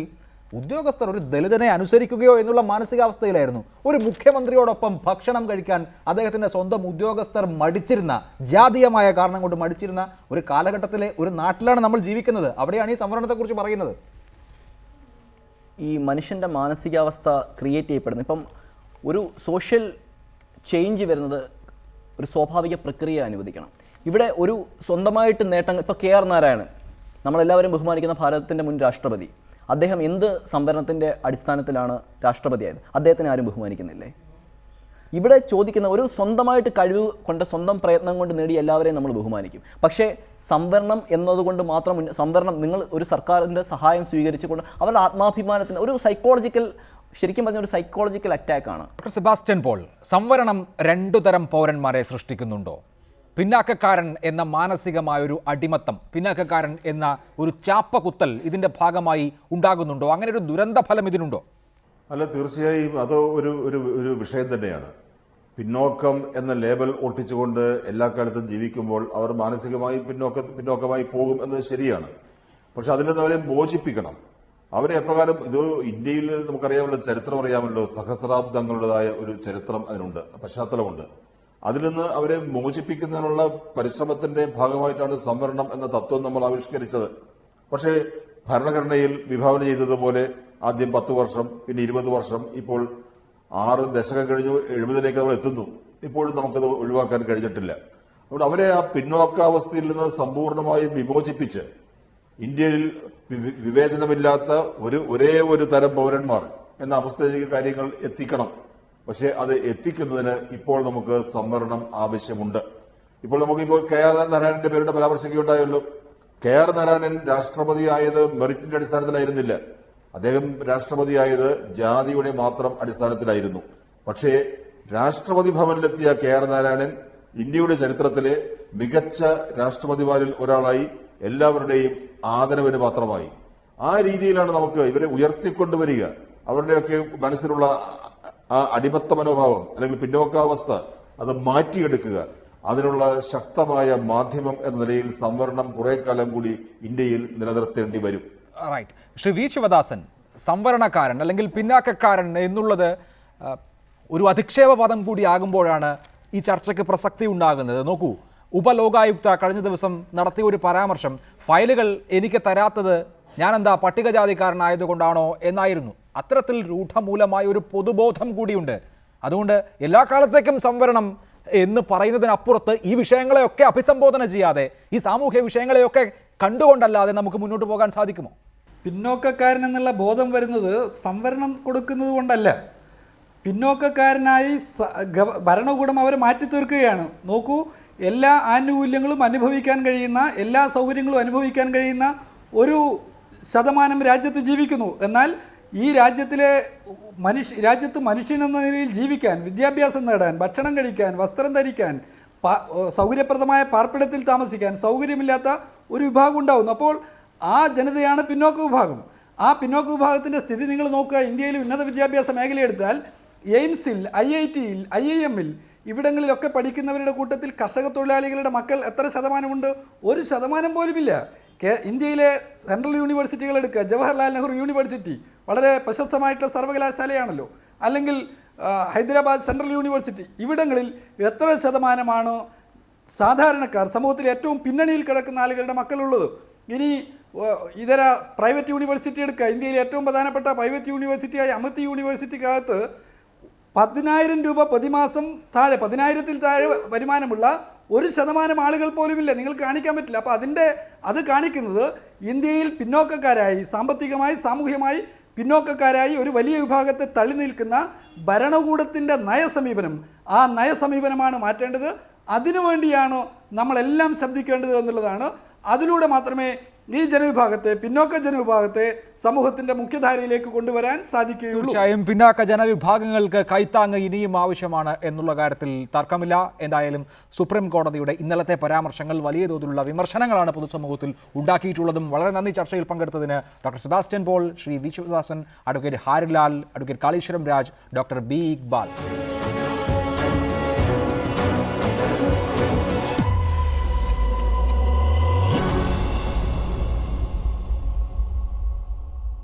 ഉദ്യോഗസ്ഥർ ഒരു ദലിതനെ അനുസരിക്കുകയോ എന്നുള്ള മാനസികാവസ്ഥയിലായിരുന്നു. ഒരു മുഖ്യമന്ത്രിയോടൊപ്പം ഭക്ഷണം കഴിക്കാൻ അദ്ദേഹത്തിൻ്റെ സ്വന്തം ഉദ്യോഗസ്ഥർ മടിച്ചിരുന്ന, ജാതീയമായ കാരണം കൊണ്ട് മടിച്ചിരുന്ന ഒരു കാലഘട്ടത്തിലെ ഒരു നാട്ടിലാണ് നമ്മൾ ജീവിക്കുന്നത്. അവിടെയാണ് ഈ സംവരണത്തെക്കുറിച്ച് പറയുന്നത്. ഈ മനുഷ്യൻ്റെ മാനസികാവസ്ഥ ക്രിയേറ്റ് ചെയ്യപ്പെടുന്നത് ഇപ്പം ഒരു സോഷ്യൽ ചേഞ്ച് വരുന്നത് ഒരു സ്വാഭാവിക പ്രക്രിയ അനുവദിക്കണം. ഇവിടെ ഒരു സ്വന്തമായിട്ട് നേട്ടങ്ങൾ, ഇപ്പോൾ KR നാരായണൻ, നമ്മളെല്ലാവരും ബഹുമാനിക്കുന്ന ഭാരതത്തിൻ്റെ മുൻ രാഷ്ട്രപതി, അദ്ദേഹം എന്ത് സംവരണത്തിൻ്റെ അടിസ്ഥാനത്തിലാണ് രാഷ്ട്രപതിയായത്? അദ്ദേഹത്തിനെ ആരും ബഹുമാനിക്കുന്നില്ലേ? ഇവിടെ ചോദിക്കുന്ന ഒരു സ്വന്തമായിട്ട് കഴിവ് കൊണ്ട്, സ്വന്തം പ്രയത്നം കൊണ്ട് നേടി എല്ലാവരെയും നമ്മൾ ബഹുമാനിക്കും. പക്ഷേ സംവരണം എന്നതുകൊണ്ട് മാത്രം സംവരണം, നിങ്ങൾ ഒരു സർക്കാരിൻ്റെ സഹായം സ്വീകരിച്ചുകൊണ്ട് അവരുടെ ആത്മാഭിമാനത്തിന് ഒരു സൈക്കോളജിക്കൽ, ശരിക്കും പറഞ്ഞ ഒരു സൈക്കോളജിക്കൽ അറ്റാക്കാണ്. ഡോക്ടർ സെബാസ്റ്റ്യൻ പോൾ, സംവരണം രണ്ടു തരം പൗരന്മാരെ സൃഷ്ടിക്കുന്നുണ്ടോ? പിന്നാക്കക്കാരൻ എന്ന മാനസികമായൊരു അടിമത്തം, പിന്നാക്കക്കാരൻ എന്ന ഒരു ചാപ്പകുത്തൽ ഇതിൻ്റെ ഭാഗമായി ഉണ്ടാകുന്നുണ്ടോ? അങ്ങനെ ഒരു ദുരന്ത ഫലം ഇതിനുണ്ടോ? അല്ല, തീർച്ചയായും അത് ഒരു വിഷയം തന്നെയാണ്. പിന്നോക്കം എന്ന ലേബൽ ഒട്ടിച്ചുകൊണ്ട് എല്ലാ കാലത്തും ജീവിക്കുമ്പോൾ അവർ മാനസികമായി പിന്നോക്കമായി പോകും എന്നത് ശരിയാണ്. പക്ഷെ അതിൽ നിന്ന് അവരെ മോചിപ്പിക്കണം. അവരെ എപ്രകാരം, ഇത് ഇന്ത്യയിൽ നമുക്കറിയാമല്ലോ, ചരിത്രം അറിയാമല്ലോ, സഹസ്രാബ്ദങ്ങളുടേതായ ഒരു ചരിത്രം അതിനുണ്ട്, പശ്ചാത്തലമുണ്ട്. അതിൽ നിന്ന് അവരെ മോചിപ്പിക്കുന്നതിനുള്ള പരിശ്രമത്തിന്റെ ഭാഗമായിട്ടാണ് സംവരണം എന്ന തത്വം നമ്മൾ ആവിഷ്കരിച്ചത്. പക്ഷേ ഭരണഘടനയിൽ വിഭാവന ചെയ്തതുപോലെ ആദ്യം 10 വർഷം, പിന്നെ 20 വർഷം, ഇപ്പോൾ 6 ദശകം കഴിഞ്ഞു 70ലേക്ക് നമ്മൾ എത്തുന്നു. ഇപ്പോഴും നമുക്കത് ഒഴിവാക്കാൻ കഴിഞ്ഞിട്ടില്ല. അതുകൊണ്ട് അവരെ ആ പിന്നോക്കാവസ്ഥയിൽ നിന്ന് സമ്പൂർണ്ണമായും വിമോചിപ്പിച്ച് ഇന്ത്യയിൽ വിവേചനമില്ലാത്ത ഒരേ ഒരു തരം പൗരന്മാർ എന്ന അവസ്ഥയിലേക്ക് കാര്യങ്ങൾ എത്തിക്കണം. പക്ഷേ അത് എത്തിക്കുന്നതിന് ഇപ്പോൾ നമുക്ക് സംവരണം ആവശ്യമുണ്ട്. ഇപ്പോൾ നമുക്കിപ്പോൾ KR നാരായണന്റെ പേരുടെ പരാമർശിക്കുകയുണ്ടായല്ലോ. KR നാരായണൻ രാഷ്ട്രപതിയായത് മെറിറ്റിന്റെ അടിസ്ഥാനത്തിലായിരുന്നില്ല. അദ്ദേഹം രാഷ്ട്രപതിയായത് ജാതിയുടെ മാത്രം അടിസ്ഥാനത്തിലായിരുന്നു. പക്ഷേ രാഷ്ട്രപതി ഭവനിലെത്തിയ KR നാരായണൻ ഇന്ത്യയുടെ ചരിത്രത്തിലെ മികച്ച രാഷ്ട്രപതിമാരിൽ ഒരാളായി എല്ലാവരുടെയും ആദരവിന് പാത്രമായി. ആ രീതിയിലാണ് നമുക്ക് ഇവരെ ഉയർത്തിക്കൊണ്ടുവരിക. അവരുടെയൊക്കെ മനസ്സിലുള്ള ആ അടിമത്ത മനോഭാവം അല്ലെങ്കിൽ പിന്നോക്കാവസ്ഥ അത് മാറ്റിയെടുക്കുക. അതിനുള്ള ശക്തമായ മാധ്യമം എന്ന നിലയിൽ സംവരണം കുറെ കാലം കൂടി ഇന്ത്യയിൽ നിലനിർത്തേണ്ടി വരും. റൈറ്റ്. ശ്രീ വി ശിവദാസൻ, സംവരണക്കാരൻ അല്ലെങ്കിൽ പിന്നാക്കക്കാരൻ എന്നുള്ളത് ഒരു അധിക്ഷേപ പദം കൂടിയാകുമ്പോഴാണ് ഈ ചർച്ചയ്ക്ക് പ്രസക്തി ഉണ്ടാകുന്നത്. നോക്കൂ, ഉപലോകായുക്ത കഴിഞ്ഞ ദിവസം നടത്തിയ ഒരു പരാമർശം, ഫയലുകൾ എനിക്ക് തരാത്തത് ഞാനെന്താ പട്ടികജാതിക്കാരനായതുകൊണ്ടാണോ എന്നായിരുന്നു. അത്തരത്തിൽ രൂഢമൂലമായ ഒരു പൊതുബോധം കൂടിയുണ്ട്. അതുകൊണ്ട് എല്ലാ കാലത്തേക്കും സംവരണം എന്ന് പറയുന്നതിനപ്പുറത്ത് ഈ വിഷയങ്ങളെയൊക്കെ അഭിസംബോധന ചെയ്യാതെ, ഈ സാമൂഹ്യ വിഷയങ്ങളെയൊക്കെ കണ്ടുകൊണ്ടല്ലാതെ നമുക്ക് മുന്നോട്ട് പോകാൻ സാധിക്കുമോ? പിന്നോക്കക്കാരൻ എന്നുള്ള ബോധം വരുന്നത് സംവരണം കൊടുക്കുന്നത് കൊണ്ടല്ല. പിന്നോക്കക്കാരനായി ഭരണകൂടം അവരെ മാറ്റി തീർക്കുകയാണ്. നോക്കൂ, എല്ലാ ആനുകൂല്യങ്ങളും അനുഭവിക്കാൻ കഴിയുന്ന, എല്ലാ സൗകര്യങ്ങളും അനുഭവിക്കാൻ കഴിയുന്ന ഒരു ശതമാനം രാജ്യത്ത് ജീവിക്കുന്നു. എന്നാൽ ഈ രാജ്യത്തിലെ രാജ്യത്ത് മനുഷ്യൻ എന്ന നിലയിൽ ജീവിക്കാൻ, വിദ്യാഭ്യാസം നേടാൻ, ഭക്ഷണം കഴിക്കാൻ, വസ്ത്രം ധരിക്കാൻ, സൗകര്യപ്രദമായ പാർപ്പിടത്തിൽ താമസിക്കാൻ സൗകര്യമില്ലാത്ത ഒരു വിഭാഗം ഉണ്ടാകുന്നു. അപ്പോൾ ആ ജനതയാണ് പിന്നോക്ക വിഭാഗം. ആ പിന്നോക്ക വിഭാഗത്തിൻ്റെ സ്ഥിതി നിങ്ങൾ നോക്കുക. ഇന്ത്യയിൽ ഉന്നത വിദ്യാഭ്യാസ മേഖലയെടുത്താൽ എയിംസിൽ, IIT-യിൽ, IIM-ൽ ഇവിടങ്ങളിലൊക്കെ പഠിക്കുന്നവരുടെ കൂട്ടത്തിൽ കർഷക തൊഴിലാളികളുടെ മക്കൾ എത്ര ശതമാനമുണ്ട്? 1% പോലുമില്ല. ഇന്ത്യയിലെ സെൻട്രൽ യൂണിവേഴ്സിറ്റികൾ എടുക്കുക, ജവഹർലാൽ നെഹ്റു യൂണിവേഴ്സിറ്റി വളരെ പ്രശസ്തമായിട്ടുള്ള സർവകലാശാലയാണല്ലോ, അല്ലെങ്കിൽ ഹൈദരാബാദ് സെൻട്രൽ യൂണിവേഴ്സിറ്റി, ഇവിടങ്ങളിൽ എത്ര ശതമാനമാണ് സാധാരണക്കാർ, സമൂഹത്തിൽ ഏറ്റവും പിന്നണിയിൽ കിടക്കുന്ന ആളുകളുടെ മക്കളുള്ളത്? ഇനി ഇതര പ്രൈവറ്റ് യൂണിവേഴ്സിറ്റി എടുക്കുക. ഇന്ത്യയിലെ ഏറ്റവും പ്രധാനപ്പെട്ട പ്രൈവറ്റ് യൂണിവേഴ്സിറ്റിയായ അമിതി യൂണിവേഴ്സിറ്റിക്കകത്ത് 10,000 രൂപ പ്രതിമാസം താഴെ, 10,000-ൽ താഴെ വരുമാനമുള്ള 1% ആളുകൾ പോലുമില്ല. നിങ്ങൾക്ക് കാണിക്കാൻ പറ്റില്ല. അപ്പോൾ അത് കാണിക്കുന്നത് ഇന്ത്യയിൽ പിന്നോക്കക്കാരായി, സാമ്പത്തികമായി സാമൂഹ്യമായി പിന്നോക്കക്കാരായി ഒരു വലിയ വിഭാഗത്തെ തള്ളി നിൽക്കുന്ന ഭരണകൂടത്തിൻ്റെ നയസമീപനം, ആ നയസമീപനമാണ് മാറ്റേണ്ടത്. അതിനുവേണ്ടിയാണ് നമ്മളെല്ലാം ശബ്ദിക്കേണ്ടത് എന്നുള്ളതാണ്. അതിലൂടെ മാത്രമേ ഈ ജനവിഭാഗത്തെ, പിന്നോക്ക ജനവിഭാഗത്തെ സമൂഹത്തിന്റെ മുഖ്യധാരയിലേക്ക് കൊണ്ടുവരാൻ സാധിക്കുകയുള്ളൂ. തീർച്ചയായും പിന്നാക്ക ജനവിഭാഗങ്ങൾക്ക് കൈത്താങ്ങ് ഇനിയും ആവശ്യമാണ് എന്നുള്ള കാര്യത്തിൽ തർക്കമില്ല. എന്തായാലും സുപ്രീം കോടതിയുടെ ഇന്നലത്തെ പരാമർശങ്ങൾ വലിയ തോതിലുള്ള വിമർശനങ്ങളാണ് പൊതുസമൂഹത്തിൽ ഉണ്ടാക്കിയിട്ടുള്ളതും. വളരെ നന്ദി ചർച്ചയിൽ പങ്കെടുത്തതിന് doctor Sebastian Paul, Shri V Sivadasan, advocate Harilal, advocate Kaleeswaram Raj, doctor B Iqbal.